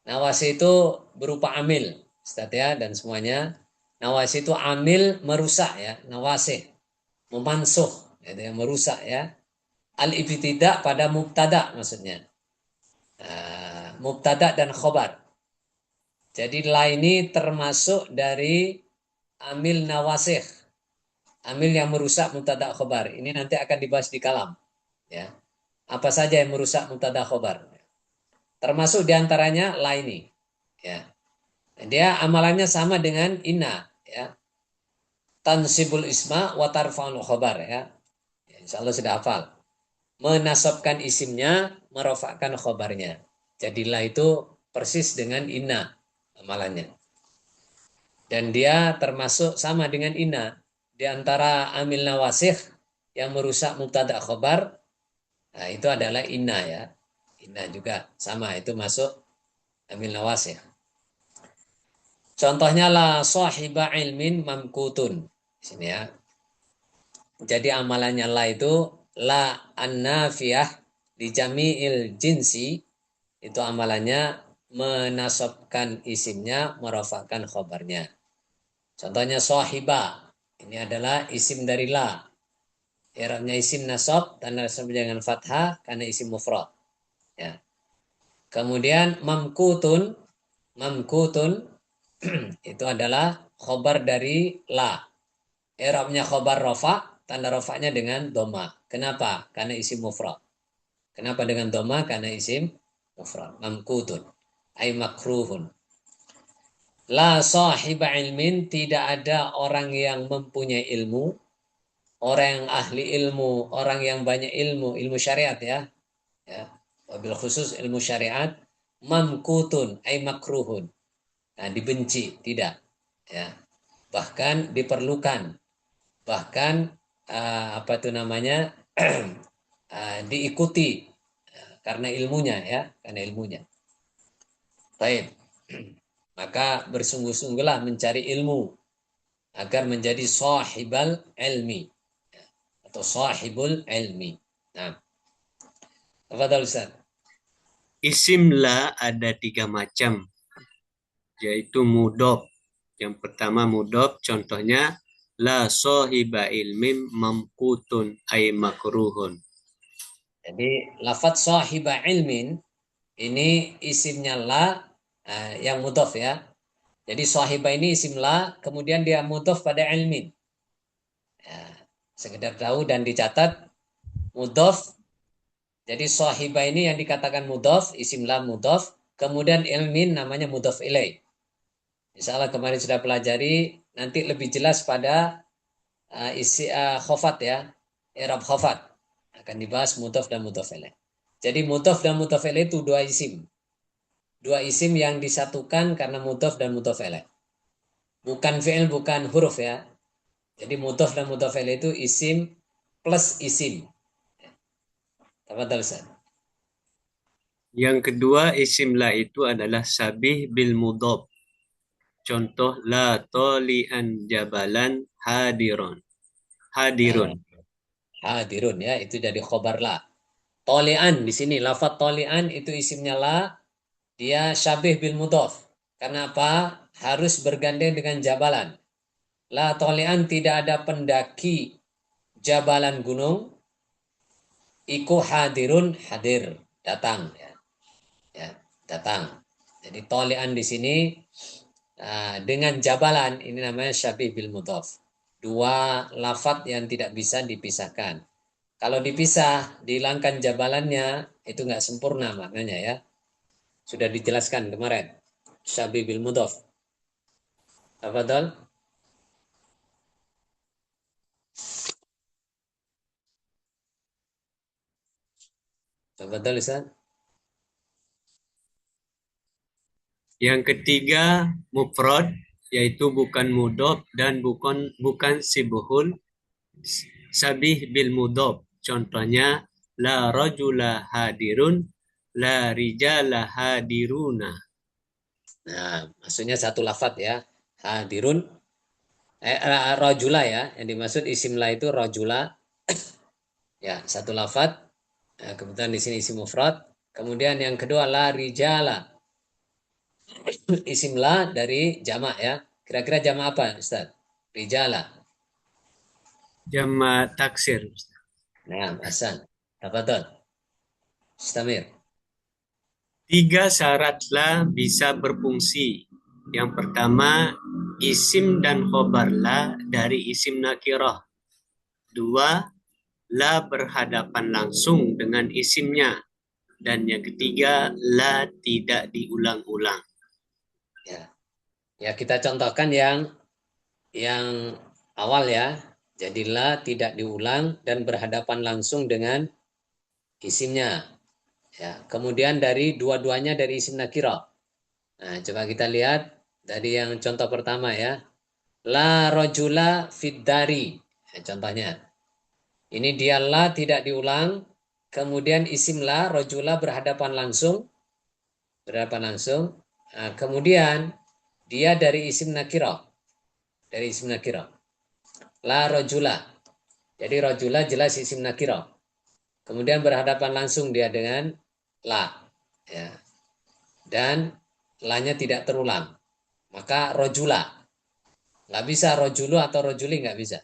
Nawasih itu berupa amil, Ustaz ya, dan semuanya. Nawasih itu amil merusak ya, nawasih. Memansuh, gitu ya, merusak ya. Al-ibtida pada mubtada maksudnya. Mubtada dan khobar. Jadi la ini termasuk dari amil nawasikh. Amil yang merusak mubtada khobar. Ini nanti akan dibahas di kalam. Ya. Apa saja yang merusak mubtada khobar. Termasuk diantaranya la ini. Ya. Dia amalannya sama dengan inna. Ya. Tansibul isma wa tarfa'ul khobar. Ya. Insya Allah sudah hafal. Menasabkan isimnya, merofakkan khobarnya. Jadilah itu persis dengan inna amalannya. Dan dia termasuk sama dengan inna. Di antara amil nawasikh yang merusak mubtada khobar, nah itu adalah inna ya. Inna juga sama, itu masuk amil nawasikh. Contohnya la sahiba ilmin mamkutun. Di sini ya. Jadi amalannya la itu la an-nafiyah di jami'il jinsi, itu amalannya menasabkan isimnya, merofakkan khobarnya. Contohnya sahiba. Ini adalah isim dari la. I'rabnya isim nasab, tanda nasabnya dengan fathah karena isim mufrad. Ya. Kemudian mamkutun, mamkutun itu adalah khobar dari la. I'rabnya khobar rofa, tanda rofanya dengan doma. Kenapa? Karena isim mufrad. Kenapa dengan doma? Karena isim mufrad. Mamkutun ay makruhun. La sahiba ilmin, tidak ada orang yang mempunyai ilmu, orang yang ahli ilmu, orang yang banyak ilmu, ilmu syariat ya. Ya. Wabil khusus ilmu syariat, mamkutun ay makruhun. Nah, dibenci, tidak. Ya. Bahkan diperlukan. Bahkan apa itu namanya? Diikuti karena ilmunya ya, karena ilmunya. Baik. Maka bersungguh-sungguhlah mencari ilmu agar menjadi sahibal ilmi atau sahibul ilmi. Nah, tafadhal Ustaz. Isim la ada 3 macam, yaitu mudhof. Yang pertama mudhof, contohnya la sahiba ilmin mamkutun ay makruhun. Jadi lafadz sahiba ilmin ini isimnya la yang mudhof ya. Jadi sahiba ini isim la, kemudian dia mudhof pada ilmin. Ya, sekedar tahu dan dicatat mudhof. Jadi sahiba ini yang dikatakan mudhof, isim la mudhof, kemudian ilmin namanya mudhof ilaih. Insyaallah kemarin sudah pelajari, nanti lebih jelas pada isi khofat ya, i'rab khofat. Akan dibahas mudhof dan mudhof ilaih. Jadi mudhof dan mudhof ilaih itu dua isim. Dua isim yang disatukan karena mudhof dan mudhof ilaih. Bukan fi'il, bukan huruf ya. Jadi mudhof dan mudhof ilaih itu isim plus isim. Tafadhal Ustaz. Yang kedua isim la itu adalah sabih bil mudhof. Contoh la tolian jabalan hadirun. Hadirun. Hadirun ya, itu jadi khobar la. Tolian di sini lafadz tolian itu isimnya la, dia syabih bil mudhof. Karena apa? Harus bergandeng dengan jabalan. La tolian, tidak ada pendaki jabalan gunung. Iku hadirun, hadir, datang ya. Ya, datang. Jadi tolian di sini dengan jabalan ini namanya syabih bil mudhof. Dua lafadz yang tidak bisa dipisahkan. Kalau dipisah, dihilangkan jabalannya, itu nggak sempurna maknanya ya. Sudah dijelaskan kemarin. Syabih bil mudhof. Tafadhal. Tafadhal Ustaz. Yang ketiga mufrad, yaitu bukan mudhof dan bukan sibhul sabih bil mudhof. Contohnya la rajula hadirun, la rijala hadiruna. Nah, maksudnya satu lafadz ya. Hadirun rajula ya. Yang dimaksud isim la itu rajula. Ya, satu lafadz. Kebetulan di sini isim mufrad. Kemudian yang kedua la rijala. Isim la dari jamak ya. Kira-kira jamak apa, Ustaz? Rijala. Jamak taksir. Nah, Hasan. Tafadhol. Istamir. 3 syarat la bisa berfungsi. Yang pertama, isim dan khobar la dari isim nakirah. 2, la berhadapan langsung dengan isimnya. Dan yang ketiga, la tidak diulang-ulang. Ya. Ya, kita contohkan yang awal ya. Jadilah tidak diulang dan berhadapan langsung dengan isimnya. Ya, kemudian dari dua-duanya dari isim nakirah. Nah, coba kita lihat dari yang contoh pertama ya. La rojula fid dari. Ya, contohnya. Ini dia la tidak diulang. Kemudian isim la rojula berhadapan langsung. Berhadapan langsung. Nah, kemudian dia dari isim nakirah. Dari isim nakirah. La rojula. Jadi rojula jelas isim nakirah. Kemudian berhadapan langsung dia dengan la. Ya. Dan la-nya tidak terulang. Maka rojula. Nggak bisa rojulu atau rojuli, nggak bisa.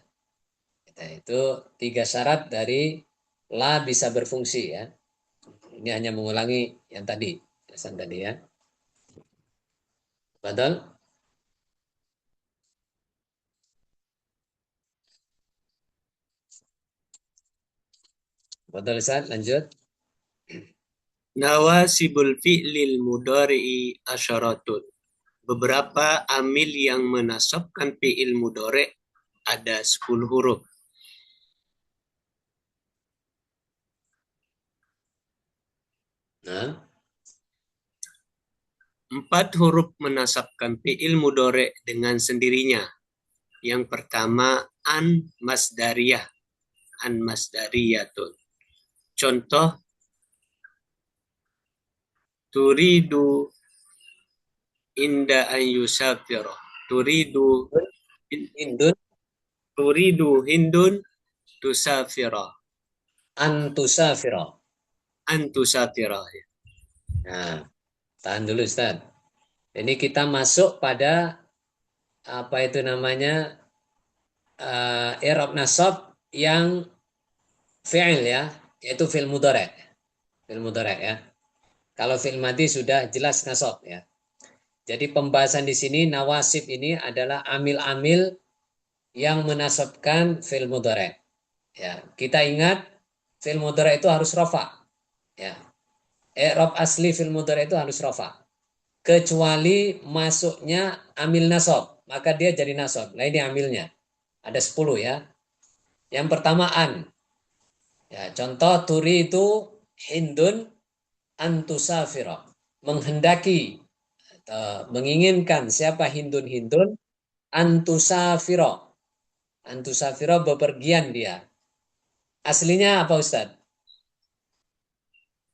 Nah, itu 3 syarat dari la bisa berfungsi ya. Ini hanya mengulangi yang tadi, pesan tadi ya. Betul? Betul, Ustaz? Lanjut. Nawasibul fi'lil mudhari'i asyaratun. Beberapa amil yang menasabkan fi'il mudhari' ada 10 huruf. Nah, 4 huruf menasabkan fi'il mudhari' dengan sendirinya. Yang pertama an masdariyah. An masdariyatun. Contoh turidu inda an yusafira. Turidu Hindun turidu hindun tusafira. antusafiro. An tusafira. Nah, tahan dulu, Ustaz. Ini kita masuk pada apa itu namanya i'rab nasab yang fi'il ya, yaitu fi'il mudhari'. Fi'il mudhari' ya. Kalau fi'il madhi sudah jelas nasab ya. Jadi pembahasan di sini nawasib ini adalah amil-amil yang menasabkan fi'il mudhari'. Ya, kita ingat fi'il mudhari' itu harus rafa. Ya. I'rab asli fi'il mudhari' itu harus rafa. Kecuali masuknya amil nasab, maka dia jadi nasab. Nah, ini amilnya. Ada 10 ya. Yang pertama an. Ya, contoh turi itu hindun antusafira. Menghendaki atau menginginkan siapa hindun antusafira. Antusafira bepergian dia. Aslinya apa Ustaz?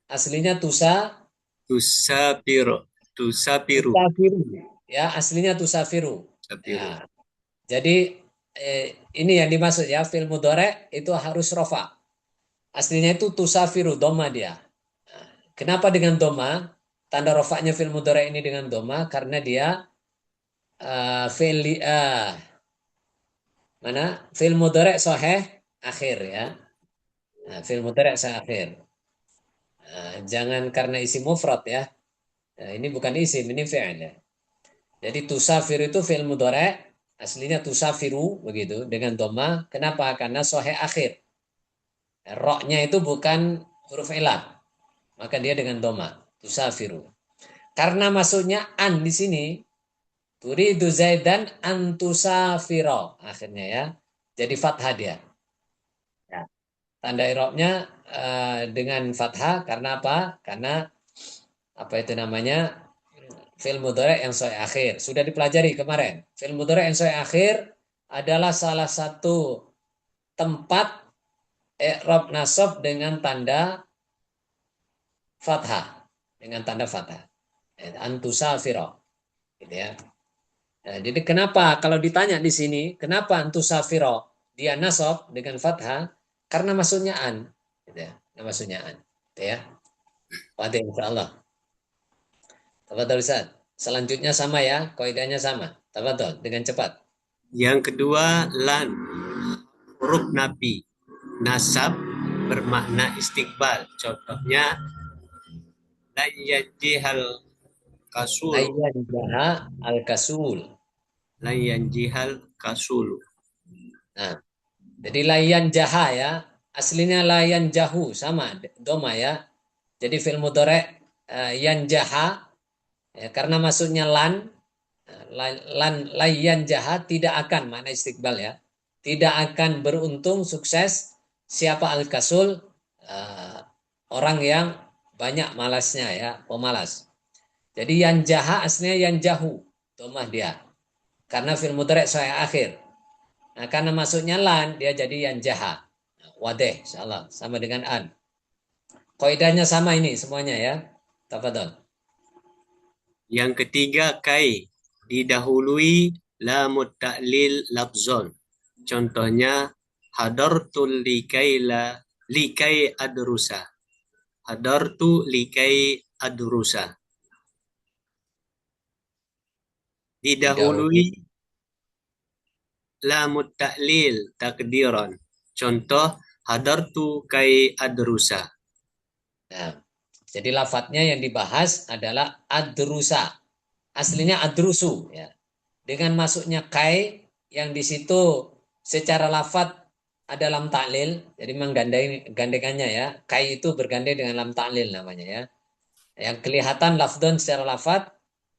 Aslinya Tusafiru. Tusafiru. tusafiru. Ya, aslinya tusafiru. Tusafiru. Ya. Jadi ini yang dimaksud ya, fi'il mudhari' itu harus rofa. Aslinya itu tusafiru, doma dia. Nah, kenapa dengan doma? Tanda rofaknya fi'il mudhari' ini dengan doma karena dia fi'il mana? Fi'il mudhari' sahih akhir ya. Nah, fi'il mudhari' sahih akhir. Jangan karena isi mufrad ya. Nah, ini bukan isim, ini fi'il ya. Jadi tusafiru itu fi'il mudhari', aslinya tusafiru begitu dengan doma. Kenapa? Karena sahih akhir. Roknya itu bukan huruf ilat, maka dia dengan doma. Tusafiru. Karena masuknya an di sini, turidu zaidan antusafiro akhirnya ya. Jadi fathah dia. Ya. Tanda i'rabnya dengan fathah karena apa? Karena apa itu namanya? Fi'il mudhari' yang sahih akhir. Sudah dipelajari kemarin. Fi'il mudhari' yang sahih akhir adalah salah satu tempat i'rab nasab dengan tanda fathah. Dengan tanda fathah. Antusafiro. Gitu ya. Nah, jadi kenapa kalau ditanya di sini, kenapa antusafiro dia nasab dengan fathah? Karena maksudnya an. Gitu ya. Maksudnya an. Gitu ya. Pada insyaallah. Tafadhol Ustaz. Selanjutnya sama ya, kaidahnya sama. Tafadhol dengan cepat. Yang kedua lan. Huruf nafi. Nasab bermakna istiqbal. Contohnya lan yajihal kasul. Ayyan jaha al-kasul. Lan yajihal kasul. Nah, jadi layan jaha ya. Aslinya layan jahu sama doma ya. Jadi fi'il mudhari' yan jaha ya, karena maksudnya lan layan jaha tidak akan makna istiqbal ya. Tidak akan beruntung sukses siapa al-kasul orang yang banyak malasnya ya, pemalas. Jadi yan jaha aslinya yan jahu. Domah dia. Karena fi'il mudhari' sahih akhir. Nah, karena masuknya lan, dia jadi yan jaha. Wadeh, insyaallah. Sama dengan an. Kaidahnya sama ini semuanya ya. Tafadhol. Yang ketiga kai. Didahului lamut ta'lil lafzon. Contohnya hadartul likai adrusa. Hadartu likai adrusa. Didahului lamut ta'lil takdiran. Contoh hadartu kai adrusa. Nah, jadi lafadznya yang dibahas adalah adrusa. Aslinya adrusu ya. Dengan masuknya kai yang di situ secara lafadz ada lam ta'lil, jadi menggandengannya ya. Kai itu bergandeng dengan lam ta'lil namanya ya. Yang kelihatan lafdon secara lafadz.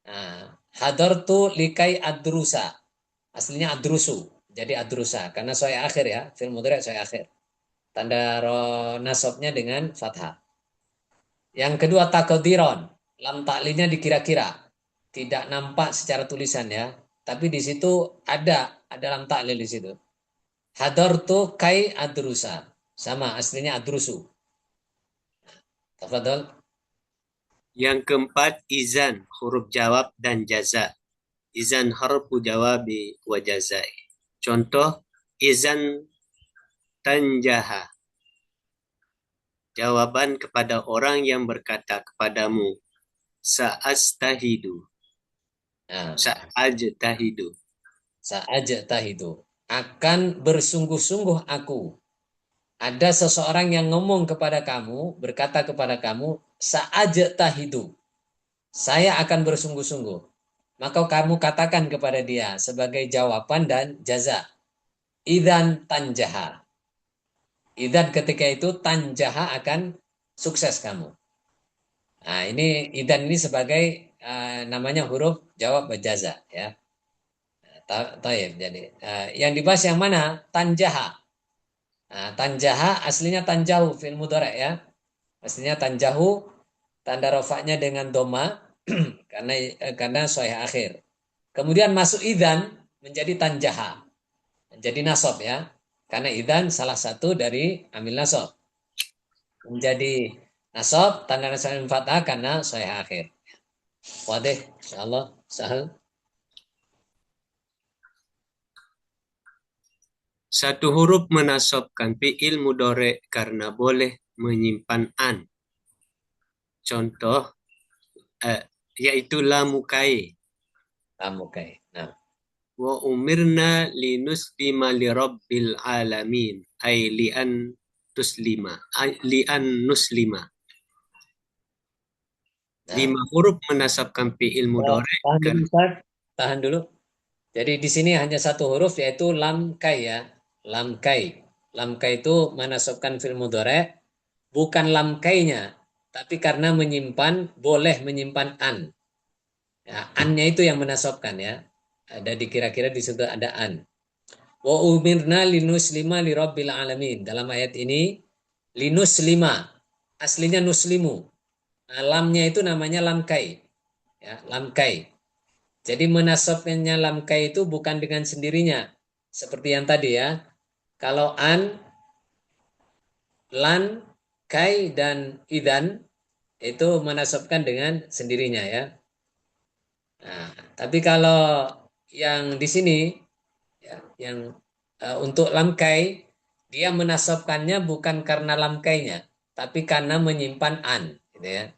Nah, hadartu likai adrusa. Aslinya adrusu. Jadi adrusa karena soal akhir ya, fi'il mudhari' soal akhir. Tanda nasabnya dengan fathah. Yang kedua takdiron, lam ta'lilnya dikira-kira. Tidak nampak secara tulisan ya, tapi di situ ada lam ta'lil di situ. Hadartu kai adrusa. Sama aslinya adrusu. Tafadhol. Yang keempat izan, huruf jawab dan jaza. Izan harfu jawabi wa jazai. Contoh izan tanjaha. Jawaban kepada orang yang berkata kepadamu sa'astahidu. Nah, Sa'ajtahidu. sa'ajtahidu. Akan bersungguh-sungguh aku. Ada seseorang yang ngomong kepada kamu, berkata kepada kamu, sa'ajtahidu. Saya akan bersungguh-sungguh. Maka kamu katakan kepada dia sebagai jawaban dan jaza. Idzan tanjaha. Idzan ketika itu tanjaha akan sukses kamu. Nah, ini idzan ini sebagai namanya huruf jawab berjaza ya. Taib. Jadi yang dibahas yang mana? Tanjaha. Nah, tanjaha aslinya tanjahu fi'il mudhari' ya. Aslinya tanjahu tanda rofaknya dengan doma karena sahih akhir. Kemudian masuk idzan menjadi tanjaha. Menjadi nasab ya. Karena idzan salah satu dari amil nasab. Menjadi nasab tanda nasab fathah karena sahih akhir. Wadih, insyaallah sahal. Satu huruf menasabkan fi'il mudhari' karena boleh menyimpan an. Contoh yaitu lamukai. Lamukai. Nah, Wa umirna linuslima lirabbil alamin. Ay li'an tuslima. Ay li'an nuslima. nah. 5 huruf menasabkan fi'il mudhari'. Tahan dulu, Ustaz. Tahan dulu. Jadi di sini hanya satu huruf yaitu lam kai ya. Lam kai. Lam kai itu menasabkan fi'il mudhari', bukan lam kai-nya, tapi karena boleh menyimpan an. Ya, an-nya itu yang menasabkan ya. Ada kira-kira di situ ada an. Wa umirna linuslima lirabbil alamin. Dalam ayat ini linuslima. Aslinya nuslimu. Nah, lamnya itu namanya lam kai. Ya, lam kai. Jadi menasabkannya lam kai itu bukan dengan sendirinya. Seperti yang tadi ya. Kalau an, lan, kai, dan idan itu menasabkan dengan sendirinya ya. Nah, tapi kalau yang di sini ya, yang untuk lam kai dia menasabkannya bukan karena lam kai-nya, tapi karena menyimpan an, gitu ya.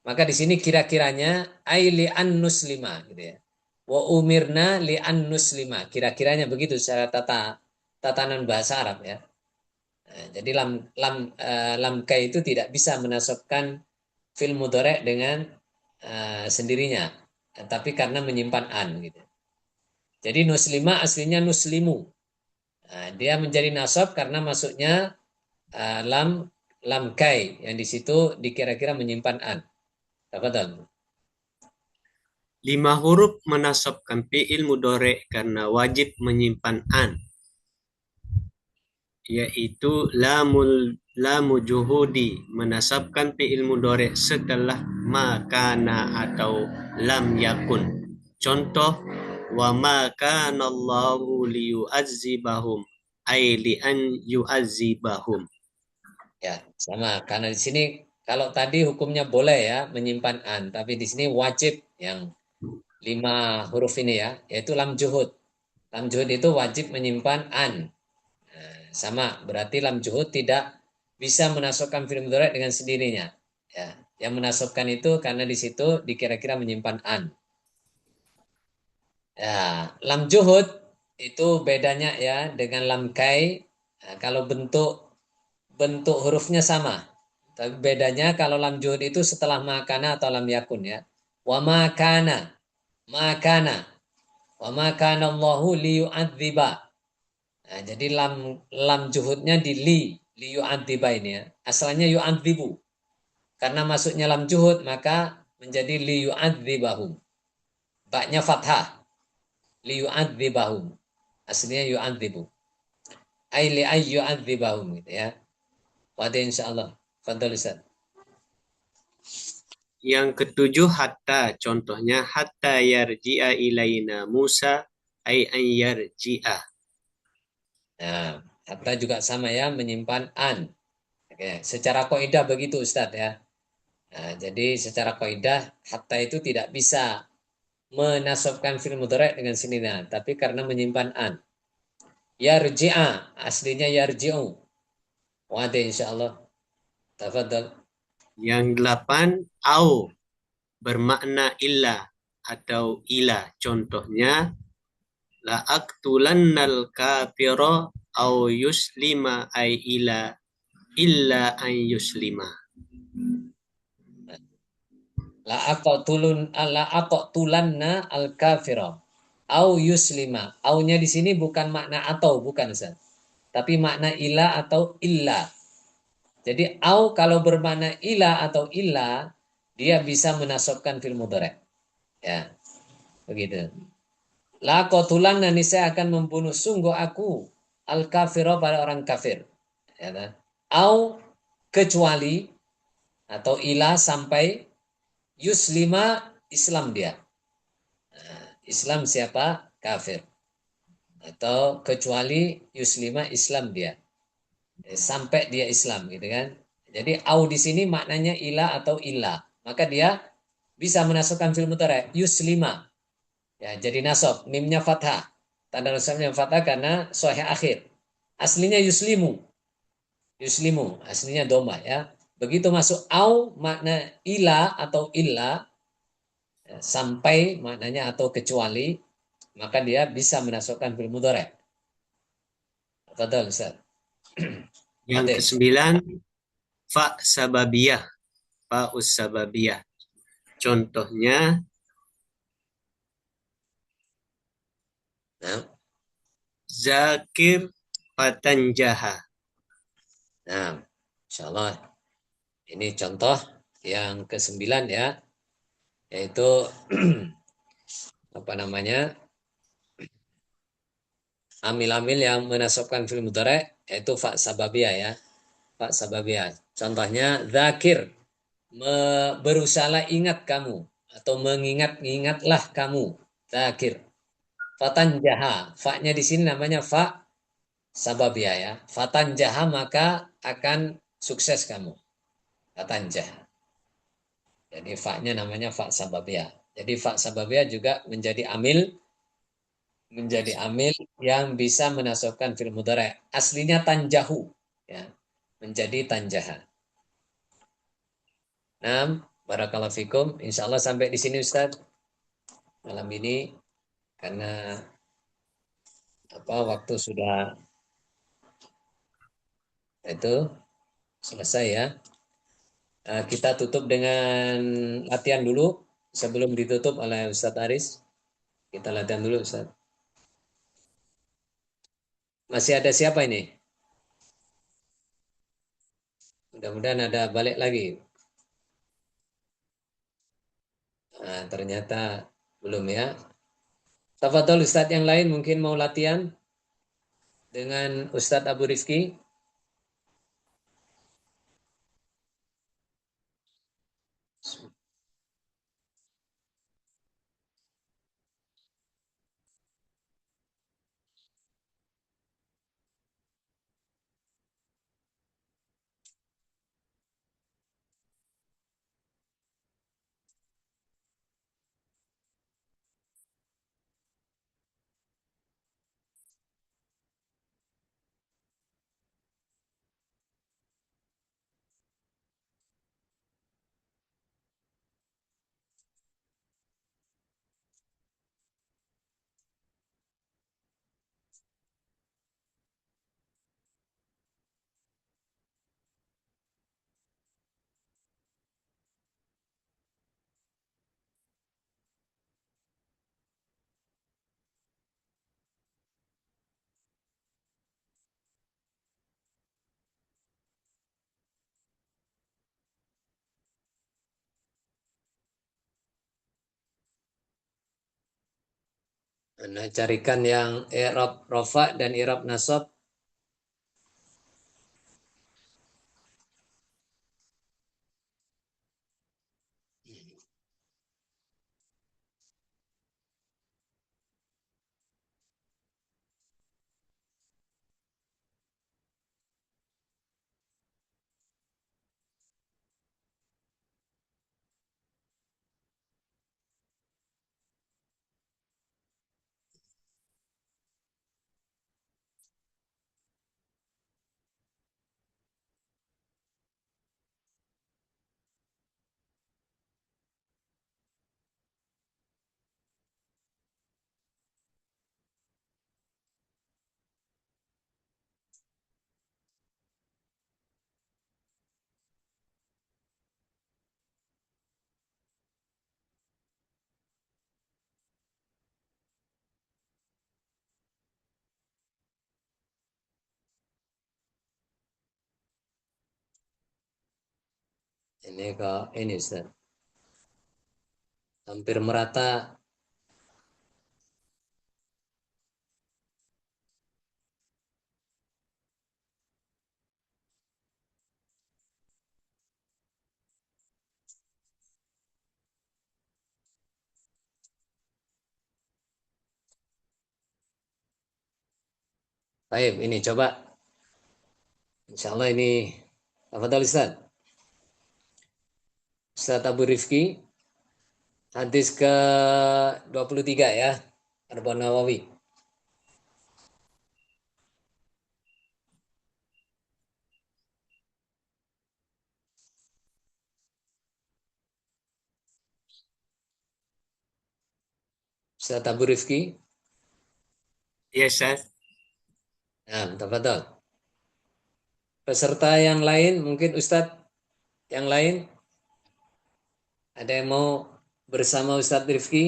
Maka di sini kira-kiranya ai li an nuslima gitu ya. Wa umirna li an nuslima. Kira-kiranya begitu secara tatanan bahasa Arab ya. Nah, jadi lam kai itu tidak bisa menasabkan fil mudhari' dengan sendirinya, tapi karena menyimpan an gitu. Jadi nuslima aslinya nuslimu. Nah, dia menjadi nasab karena masuknya lam kai yang di situ dikira-kira menyimpan an. Tafadhal. 5 huruf menasabkan fi'il mudhari' karena wajib menyimpan an. Yaitu lamu juhudi menasabkan fi'il mudhari' setelah makana atau lam yakun. Contoh wa ma kana Allahu liyu'azzibahum ay li an yu'azzibahum. Ya, sama. Karena di sini kalau tadi hukumnya boleh ya menyimpan an, tapi di sini wajib yang 5 huruf ini ya, yaitu lam juhud. Lam juhud itu wajib menyimpan an. Nah, sama, berarti lam juhud tidak bisa menasabkan fi'il mudhari' dengan sendirinya. Ya, yang menasabkan itu karena di situ dikira-kira menyimpan an. Ya, lam juhud Itu bedanya ya dengan lam kai. Nah, kalau bentuk hurufnya sama. Tapi bedanya kalau lam juhud itu setelah makana atau lam yakun ya. Wa makana, makana, wa makana Allahu liyu'adziba. Nah, jadi lam juhudnya di li yu'adziba ini ya. Asalnya yu'adzibu. Karena masuknya lam juhud maka menjadi li yu'adzibahum. Baknya fathah. Li yu'adzibahum. Aslinya yu'adzibu. Ai li ay yu'adzibahum gitu ya. Pada insyaallah. Fadhal Ustaz. Yang ketujuh hatta, contohnya hatta yarji'a ilaina Musa ay an yarji'a. Nah, hatta juga sama ya menyimpan an. Oke, secara kaidah begitu Ustadz ya. Nah, jadi secara kaidah hatta itu tidak bisa menasabkan fi'il mudhari' dengan sinina, tapi karena menyimpan an. Yarji'a, aslinya yarji'u. Wade insyaallah. Tafadhal. Yang delapan au, bermakna illa atau ila. Contohnya la aktulannal kafira au yuslima ay ila illa an yuslima. La aqtulanna al kafira au yuslima. Aunya di sini bukan makna atau bukan Ustaz. Tapi makna ila atau illa. Jadi au kalau bermakna ila atau illa dia bisa menasabkan fil mudhari'. Ya, begitu. La qatulanna niscaya akan membunuh sungguh aku al kafira pada orang kafir. Ya, kan? Au kecuali atau ila sampai yuslima Islam dia. Islam siapa? Kafir. Atau kecuali yuslima Islam dia. Sampai dia Islam gitu kan. Jadi au di sini maknanya ila atau illa. Maka dia bisa menasabkan fil mudhari' yuslima. Ya, jadi nasab, mimnya fathah. Tanda nasabnya fathah karena sahih akhir. Aslinya yuslimu. Yuslimu, aslinya doma ya. Begitu masuk au makna ila atau illa ya, sampai maknanya atau kecuali maka dia bisa menasabkan fil mudhari'. Fadhal Ustaz. Yang Mate. kesembilan fa sababiyah, fa sababiyah. Contohnya Nah, zakir patanjaha. nah, insyaallah ini contoh yang ke-9 ya, yaitu apa namanya? Amil-amil yang menasabkan fil mudhari' yaitu fa sababiyah ya. Fa sababiyah. Contohnya zakir, berusaha ingat kamu atau mengingat-ingatlah kamu. Zakir. Fatan jaha. Fa-nya di sini namanya fa sababiyah ya. Fatan jaha maka akan sukses kamu. Fatan jaha. Jadi fa-nya namanya fa sababiyah. Jadi fa sababiyah juga menjadi amil yang bisa menasabkan fil mudhari'. Aslinya tanjahu ya. Menjadi tanjaha. Nah, barakallahu fikum. Insyaallah sampai di sini Ustaz malam ini karena waktu sudah itu selesai ya. Kita tutup dengan latihan dulu sebelum ditutup oleh Ustaz Aris. Kita latihan dulu Ustaz. Masih ada siapa ini? Mudah-mudahan ada balik lagi. Nah, ternyata belum ya. Tafadhol Ustaz yang lain mungkin mau latihan dengan Ustaz Abu Rizki. Nah, carikan yang i'rab rafa dan i'rab nasab. Ini ke ini Ustaz. Hampir merata. Baik, ini coba. Insya Allah ini apa tadi Ustaz? Ustaz Abu Rifki, hadis ke 23 ya, Arba'un Nawawi. Ustaz Abu Rifki, Ya, Ustaz. nah, tafadhol. Peserta yang lain, mungkin Ustadz yang lain, ada yang mau bersama Ustadz Rifki?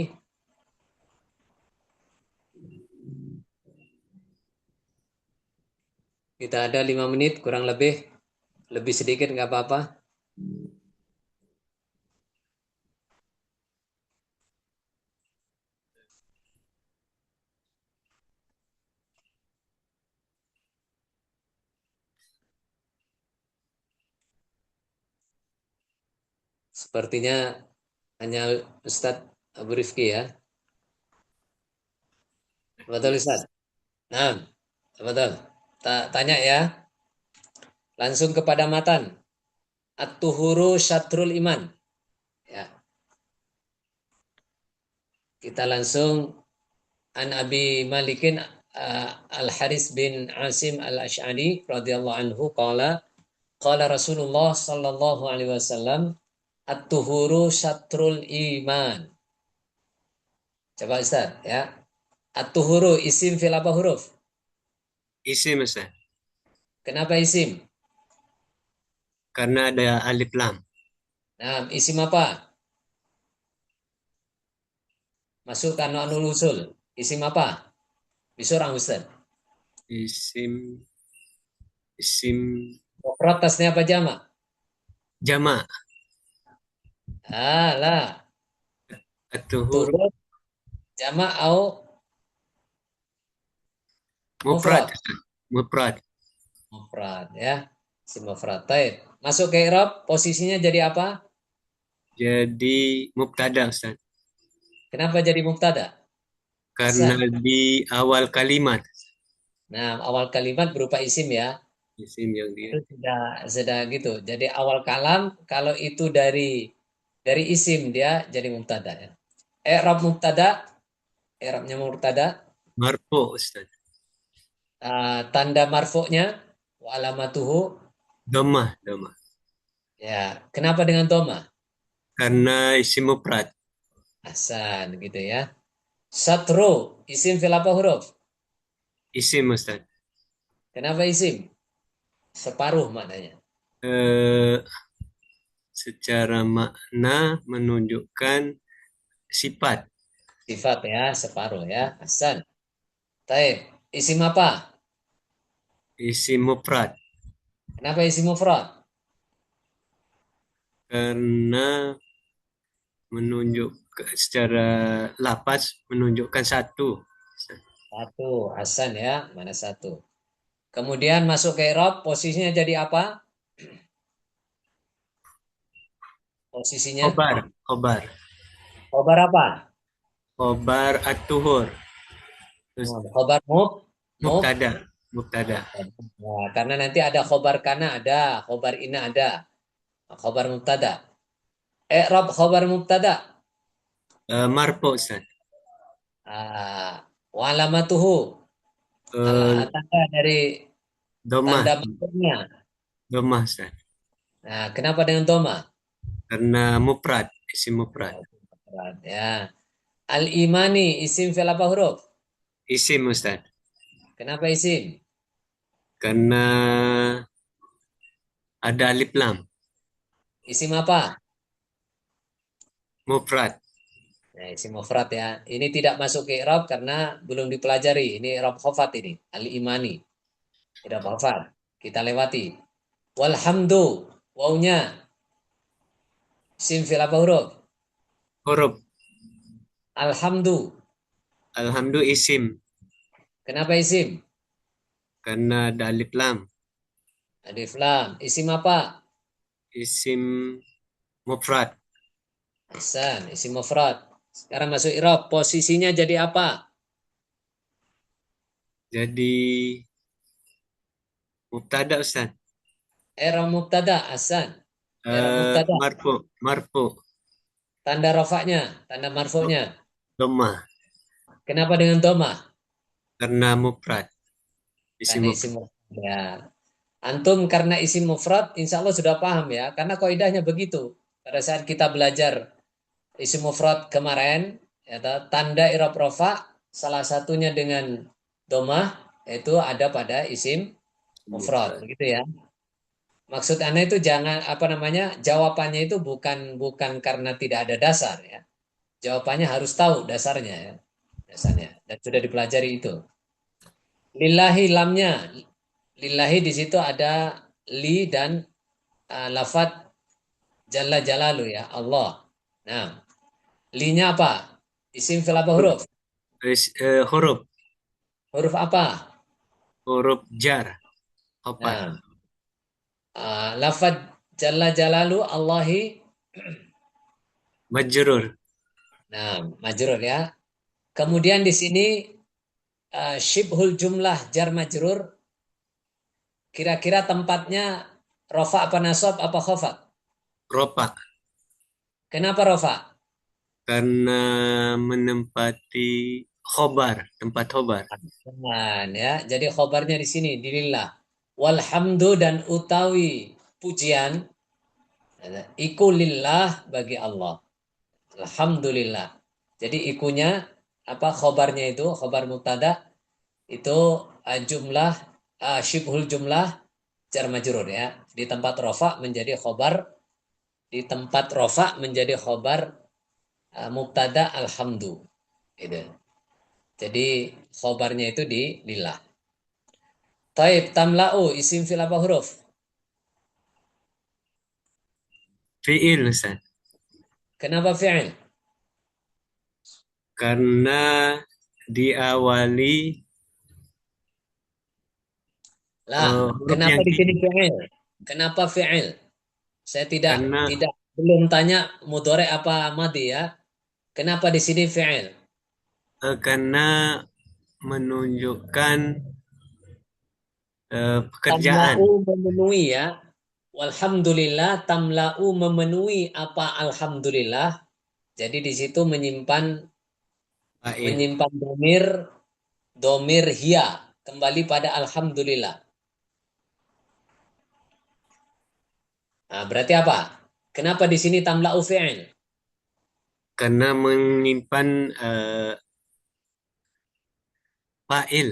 Kita ada 5 menit kurang lebih sedikit nggak apa-apa. Sepertinya hanya Ustadz Abu Rifki ya. Betul Ustadz? Nah, betul. Tanya ya. Langsung kepada matan. At-tuhuru syatrul iman. Ya. Kita langsung an Abi Malikin Al-Haris bin Asim Al-Ash'ari radhiyallahu anhu qala Rasulullah sallallahu alaihi wasallam at-tuhuru syatrul iman. Coba Ustaz ya. At-tuhuru isim fil apa huruf? Isim, Ustaz. Kenapa isim? Karena ada alif lam. Nah, isim apa? Masukkan anul usul. Isim apa? Bisorang Ustaz. Isim isim Mufrad tasnya apa jamak? jamak. Lah. At-tuhur Tuhur jamak au mufrad. mufrad? Mufrad. Mufrad ya. Isim mufrad. Taib. Masuk ke i'rab, posisinya jadi apa? Jadi mubtada, Ustaz. Kenapa jadi mubtada? Karena Hasan. di awal kalimat Nah, awal kalimat berupa isim ya. isim yang dia. Itu sudah gitu. Jadi awal kalam kalau itu dari isim dia jadi mubtada ya. I'rab mubtada, i'rabnya mubtada, Marfu, Ustaz. tanda marfu'nya wa alamatuhu Dhammah, dhammah. ya. Kenapa dengan dhamma? Karena isim mufrad. Hasan gitu ya. Satru isim fil apa huruf? Isim, Ustaz. Kenapa isim? Separuh maknanya. Eh, secara makna menunjukkan sifat. Sifat ya, separuh ya. Hasan. Taib. Isim apa? Isim mufrad. Kenapa isim mufrad? Karena menunjuk secara lapas menunjukkan satu. Satu. Hasan ya. Mana satu? Kemudian masuk ke i'rab, posisinya jadi apa? Posisinya? Khobar, khobar. Khobar apa? Khobar at-tuhur. Terus Khobar mub. mubtada, mubtada. Nah, karena nanti ada khobar kana ada, khobar ina ada, khobar mubtada. I'rab khobar mubtada. Marfu Ustaz. Wa alamatuhu. Eh, Tanda dari Domah, tanda maksudnya. domah Ustaz. Nah, kenapa dengan doma? Karena mufrad, isim mufrad. Ya. Al-imani isim fi'il apa huruf? Isim Ustaz. Kenapa isim? Karena ada alif lam, Isim apa? mufrad. Nah, isim mufrad ya. Ini tidak masuk ke i'rab karena belum dipelajari. Ini i'rab khafat ini. Al-imani. I'rab khafat. Kita lewati. Walhamdu. Wawnya. Isim fi'il apa huruf? Huruf. Alhamdu. Alhamdu isim. Kenapa isim? Karena ada alif lam. Alif lam. Isim apa? Isim mufrad. Hasan. Isim mufrad. Sekarang masuk i'rab. Posisinya jadi apa? Jadi mubtada Ustaz. I'rab mubtada. Hasan. I'rab mubtada. Marfu, marfu. Tanda rofaknya. Tanda marfu'nya. Domah. Kenapa dengan domah? Karena mufrad. Isim Karena isim mufrad. mufrad. Ya. Antum karena isim mufrad, insya Allah sudah paham ya. Karena kaidahnya begitu. Pada saat kita belajar isim mufrad kemarin, ya, tanda i'rab rofa salah satunya dengan domah itu ada pada isim mufrad, Mufrad. begitu ya. Maksud Anda itu jangan apa namanya jawabannya itu bukan bukan karena tidak ada dasar ya. Jawabannya harus tahu dasarnya ya. Dasarnya dan sudah dipelajari itu. Lillahi lamnya. Lillahi di situ ada li dan lafad jalla jalalu ya Allah. Nah, linya apa? Isim fil apa huruf? Huruf. Huruf apa? Huruf jar. Khobar. Nah, lafad jalla jalalu Allahi. Majrur. Nah, majrur ya. Kemudian di sini syibhul jumlah jar majrur. Kira-kira tempatnya rofa apa nasab apa khafat? Ropa. Kenapa rofa? Karena menempati khobar, tempat khobar. Nah, ya. Jadi khobarnya di sini dilillah. Walhamdu dan utawi pujian iku lillah bagi Allah. Alhamdulillah. Jadi ikunya apa khobarnya itu khobar mubtada itu jumlah syibhul jumlah jar majrur ya. Di tempat rofa menjadi khobar, di tempat rofa menjadi khobar mubtada alhamdu. Itu. Jadi khobarnya itu di lillah. Taib tamla'u isim fil apa huruf? Fi'il Ustaz. Kenapa fi'il? Karena diawali Lah, huruf kenapa yang di sini tinggi. fi'il? Kenapa fi'il? Saya tidak Karena tidak belum tanya mudhari apa madi ya. Kenapa di sini fi'il? karena menunjukkan pekerjaan. Tamla'u memenuhi ya. Walhamdulillah tamla'u memenuhi apa alhamdulillah. Jadi di situ menyimpan Fa'il. menyimpan domir domir hiya kembali pada alhamdulillah. Nah, berarti apa? Kenapa di sini tamla'u fi'il? Karena menyimpan fa'il.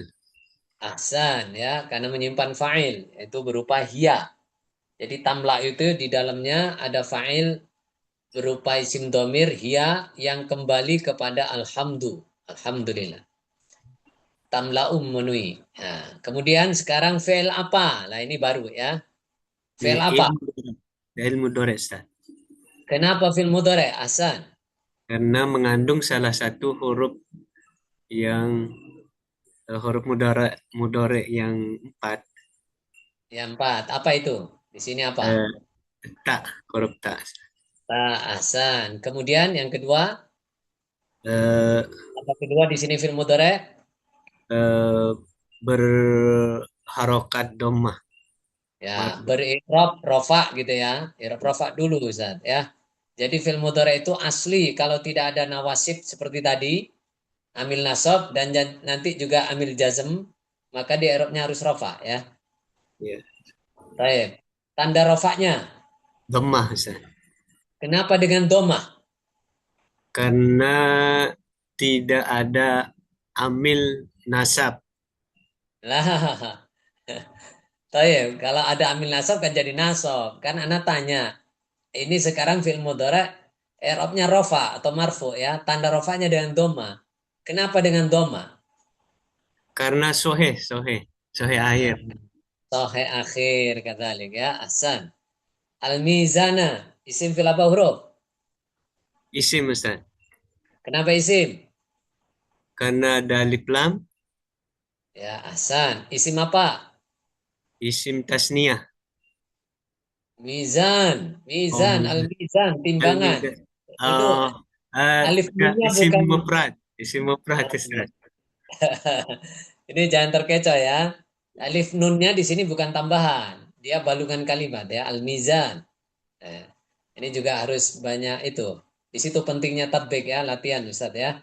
Ahsan ya, karena menyimpan fa'il itu berupa hiya. Jadi tamla itu di dalamnya ada fa'il berupa isim domir hiya yang kembali kepada alhamdulillah. Tamla'u memenuhi. Nah, kemudian sekarang fi'il apa? Nah, ini baru ya. Fi'il apa? Fi'il mudhari Ustaz. Kenapa fi'il mudhari? Ahsan. Karena mengandung salah satu huruf yang huruf mudore yang 4. Yang 4. Apa itu? Di sini apa? Eh, tak, huruf tak. Ahsan. Kemudian yang kedua, Eh, apa kedua di sini fil mudhari? eh, berharokat domah. Ya, Marfu. beri'rab rofa gitu ya. I'rab rofa dulu Ustaz ya. Jadi fil mudhari itu asli kalau tidak ada nawasib seperti tadi, amil nasab dan nanti juga amil jazm, maka di i'rabnya harus rofa ya. Ya. Baik. Tanda rofaknya. Domah, Ustaz. Kenapa dengan domah? Karena tidak ada amil nasab. Lah, Taib. Kalau ada amil nasab kan jadi nasab. Kan anak tanya, ini sekarang fi'il mudhari i'rabnya rofa atau marfu ya. Tanda rofanya dengan doma. Kenapa dengan doma? Karena sohe akhir. Sohe akhir kata ya. Ahsan. Al-mizana. Isim fil apa huruf? Isim, Ustaz. Kenapa isim? Karena ada alif lam, Ya, ahsan. Isim apa? isim tasniyah. Mizan. Oh, Mizan. Al-mizan. Timbangan. al-mizan. Itu Oh, alif enggak, nunnya isim bukan. mufrad. Isim mufrad, Ustaz. Ini jangan terkecoh ya. Alif nunnya di sini bukan tambahan. Dia balungan kalimat ya. Al-mizan. Eh, ini juga harus banyak itu. Di situ pentingnya tatbik ya. Latihan Ustaz ya.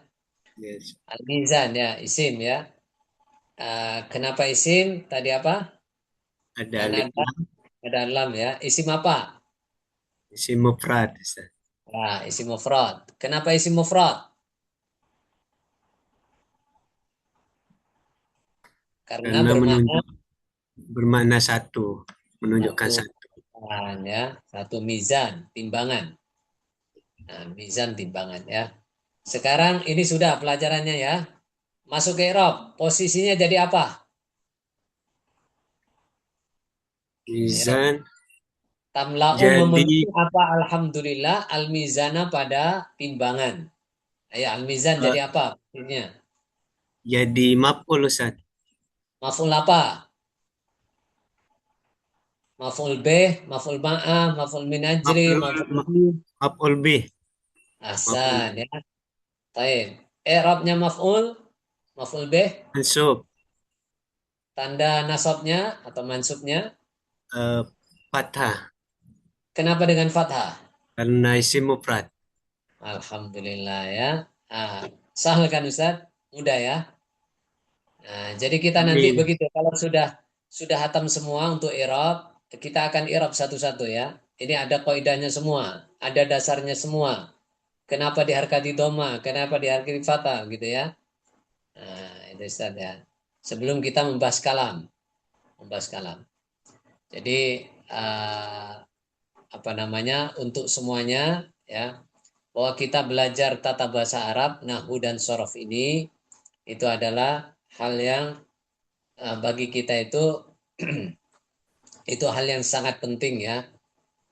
Yes. Al-mizan ya. Isim ya. Kenapa isim? Tadi apa? Ada Karena alif lam, ada lam ya. Isim apa? isim mufrad, Ustaz. Nah, isim mufrad. Kenapa isim mufrad? Karena Karena bermakna bermakna satu, menunjukkan satu. satu. Ya. Satu mizan. Timbangan. Nah, mizan timbangan ya. Sekarang ini sudah pelajarannya ya. Masuk ke i'rab. Posisinya jadi apa? I'rab. Mizan Tamla'u jadi memenuhi apa? Alhamdulillah. Al-mizana pada timbangan. Ya, al-mizan eh, jadi apa? Artinya. jadi maf'ul, Ustaz. Maf'ul apa? Maf'ul bih, maf'ul ma'ah, maf'ul min ajri, Maf'ul maf'ul ma- bih. maf'ul bih, maf'ul Ahsan bih. ya. Baik. I'rabnya maf'ul, maf'ul bih. Mansub, Tanda nasabnya atau mansubnya. eh, fathah Kenapa dengan fathah? karena isim mufrad. Alhamdulillah ya. Ah, sahal kan Ustaz? Mudah ya. Nah, jadi kita nanti Amin. begitu. Kalau sudah hatam semua untuk i'rab, kita akan i'rab satu-satu ya. Ini ada kaidahnya semua, ada dasarnya semua. Kenapa diharkati doma, kenapa diharkati fathah gitu ya. Nah, itu Ustaz ya. Sebelum kita membahas kalam. Jadi apa namanya untuk semuanya ya bahwa kita belajar tata bahasa Arab, nahwu dan sorof ini itu adalah hal yang bagi kita itu itu hal yang sangat penting ya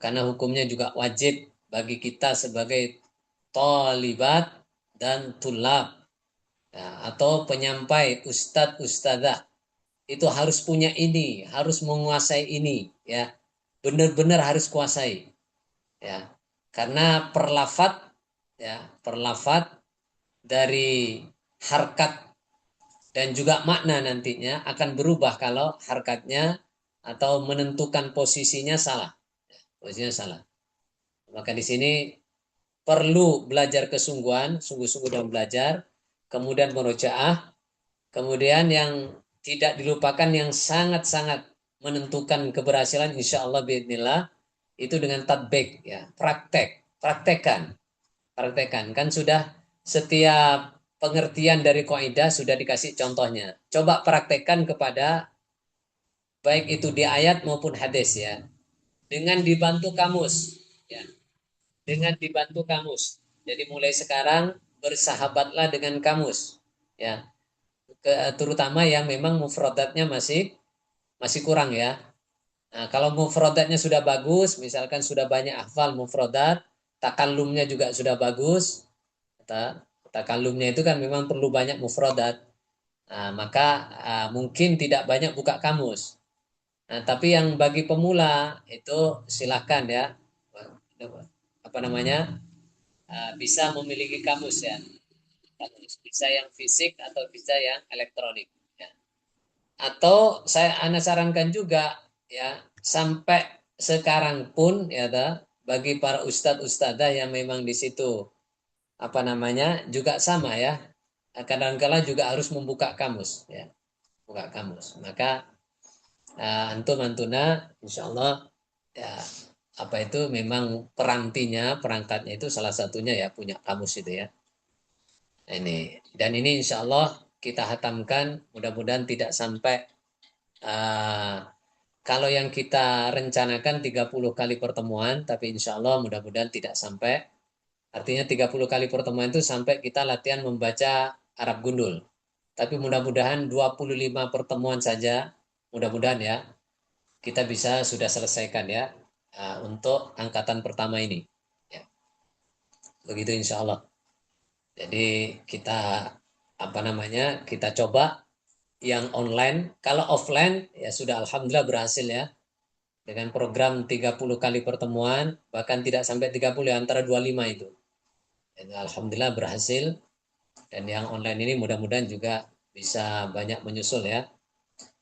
karena hukumnya juga wajib bagi kita sebagai talibat dan tulab ya, atau penyampai ustadz ustadzah itu harus punya ini harus menguasai ini ya benar-benar harus kuasai ya karena perlafat dari harkat dan juga makna nantinya akan berubah kalau harkatnya atau menentukan posisinya salah. Posisinya salah. Maka di sini perlu belajar kesungguhan, sungguh-sungguh dan belajar, kemudian murojaah, kemudian yang tidak dilupakan yang sangat-sangat menentukan keberhasilan insya Allah biidnillah itu dengan tatbik ya, praktekkan kan sudah setiap pengertian dari kaidah sudah dikasih contohnya. Coba praktekkan kepada baik itu di ayat maupun hadis ya. Dengan dibantu kamus ya. Dengan dibantu kamus. Jadi mulai sekarang bersahabatlah dengan kamus ya. Terutama yang memang mufradatnya masih kurang ya. Nah, kalau mufradatnya sudah bagus, misalkan sudah banyak hafal mufradat, takallumnya juga sudah bagus. Takalumnya itu kan memang perlu banyak mufradat. maka mungkin tidak banyak buka kamus. Nah, tapi yang bagi pemula itu silahkan ya, apa namanya, bisa memiliki kamus ya, bisa yang fisik atau bisa yang elektronik. Ya. Atau Anda sarankan juga ya, sampai sekarang pun ya, bagi para ustadz ustadzah yang memang di situ apa namanya juga sama ya, kadang-kala juga harus membuka kamus ya, buka kamus. Maka antum antuna insya Allah ya, apa itu memang perangkatnya itu salah satunya ya punya kamus itu ya. Ini dan ini insya Allah kita hatamkan, mudah-mudahan tidak sampai kalau yang kita rencanakan 30 kali pertemuan, tapi insya Allah mudah-mudahan tidak sampai. Artinya 30 kali pertemuan itu sampai kita latihan membaca Arab gundul. Tapi mudah-mudahan 25 pertemuan saja, mudah-mudahan ya, kita bisa sudah selesaikan ya untuk angkatan pertama ini. Ya. Begitu insya Allah. Jadi kita apa namanya, kita coba yang online. Kalau offline ya sudah alhamdulillah berhasil ya. Dengan program 30 kali pertemuan, bahkan tidak sampai 30, antara 25 itu. Dan alhamdulillah berhasil. Dan yang online ini mudah-mudahan juga bisa banyak menyusul ya.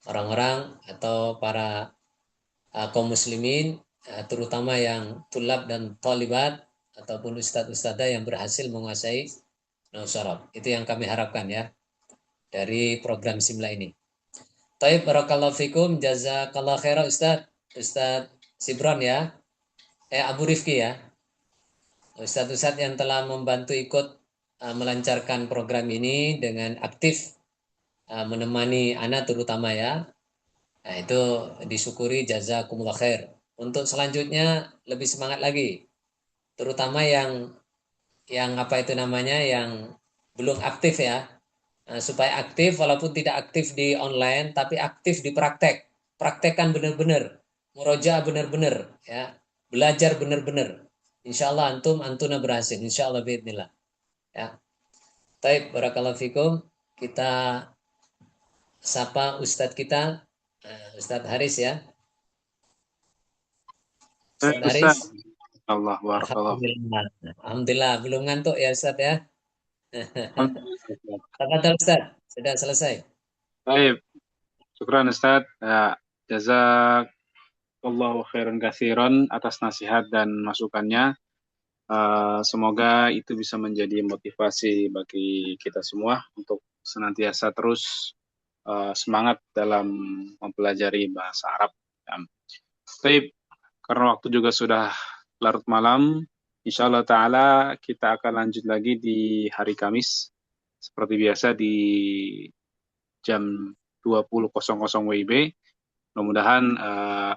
Orang-orang atau para kaum muslimin, terutama yang tulab dan talibat, ataupun ustadz-ustadzah yang berhasil menguasai Nausarab. Itu yang kami harapkan ya, dari program Simla ini. Taib, barakallahu fikum, jazakallah khairan Ustadz Sibron ya, Abu Rifki ya, Ustadz-ustadz yang telah membantu ikut melancarkan program ini dengan aktif menemani anak terutama ya. Nah, itu disyukuri, jazakumullah khair. Untuk selanjutnya lebih semangat lagi, terutama yang apa itu namanya, yang belum aktif ya. Supaya aktif, walaupun tidak aktif di online, tapi aktif di praktek. Praktekkan benar-benar, murojaah benar-benar ya, belajar benar-benar. Insya Allah antuna berhasil. Insya Allah biidznillah. Ya. Taib, barakallahu fikum. Kita sapa Ustadz kita, Ustadz Haris ya. Ustadz Haris. Allah barakallahu. Alhamdulillah, belum ngantuk ya Ustadz ya. Tafadhol Ustadz, sudah selesai. Baik, syukran Ustaz. Jazakallahu khairan katsiran atas nasihat dan masukannya. Semoga itu bisa menjadi motivasi bagi kita semua untuk senantiasa terus semangat dalam mempelajari bahasa Arab. Baik, karena waktu juga sudah larut malam, insya Allah Ta'ala kita akan lanjut lagi di hari Kamis. Seperti biasa di jam 20.00 WIB. Mudah-mudahan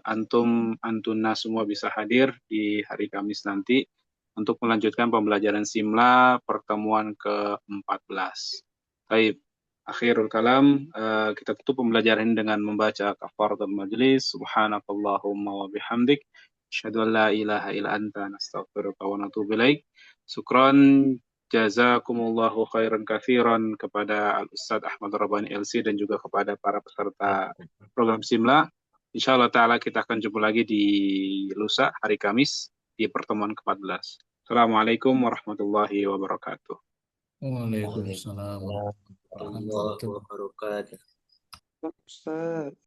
antuna semua bisa hadir di hari Kamis nanti untuk melanjutkan pembelajaran Simla pertemuan ke-14. Baik, akhirul kalam, kita tutup pembelajaran dengan membaca kafaratul majlis. Subhanakallahumma wa bihamdik, asyhadu an la ilaha illa anta, nastaghfiruka wa natubu ilaik. Syukran, jazakumullahu khairan katsiran kepada Al-Ustadz Ahmad Rabbani LC dan juga kepada para peserta program Simla. Insyaallah Ta'ala kita akan jumpa lagi di lusa hari Kamis di pertemuan ke-14. Assalamualaikum warahmatullahi wabarakatuh. Waalaikumsalam warahmatullahi wabarakatuh. Wabarakatuh. Ustaz.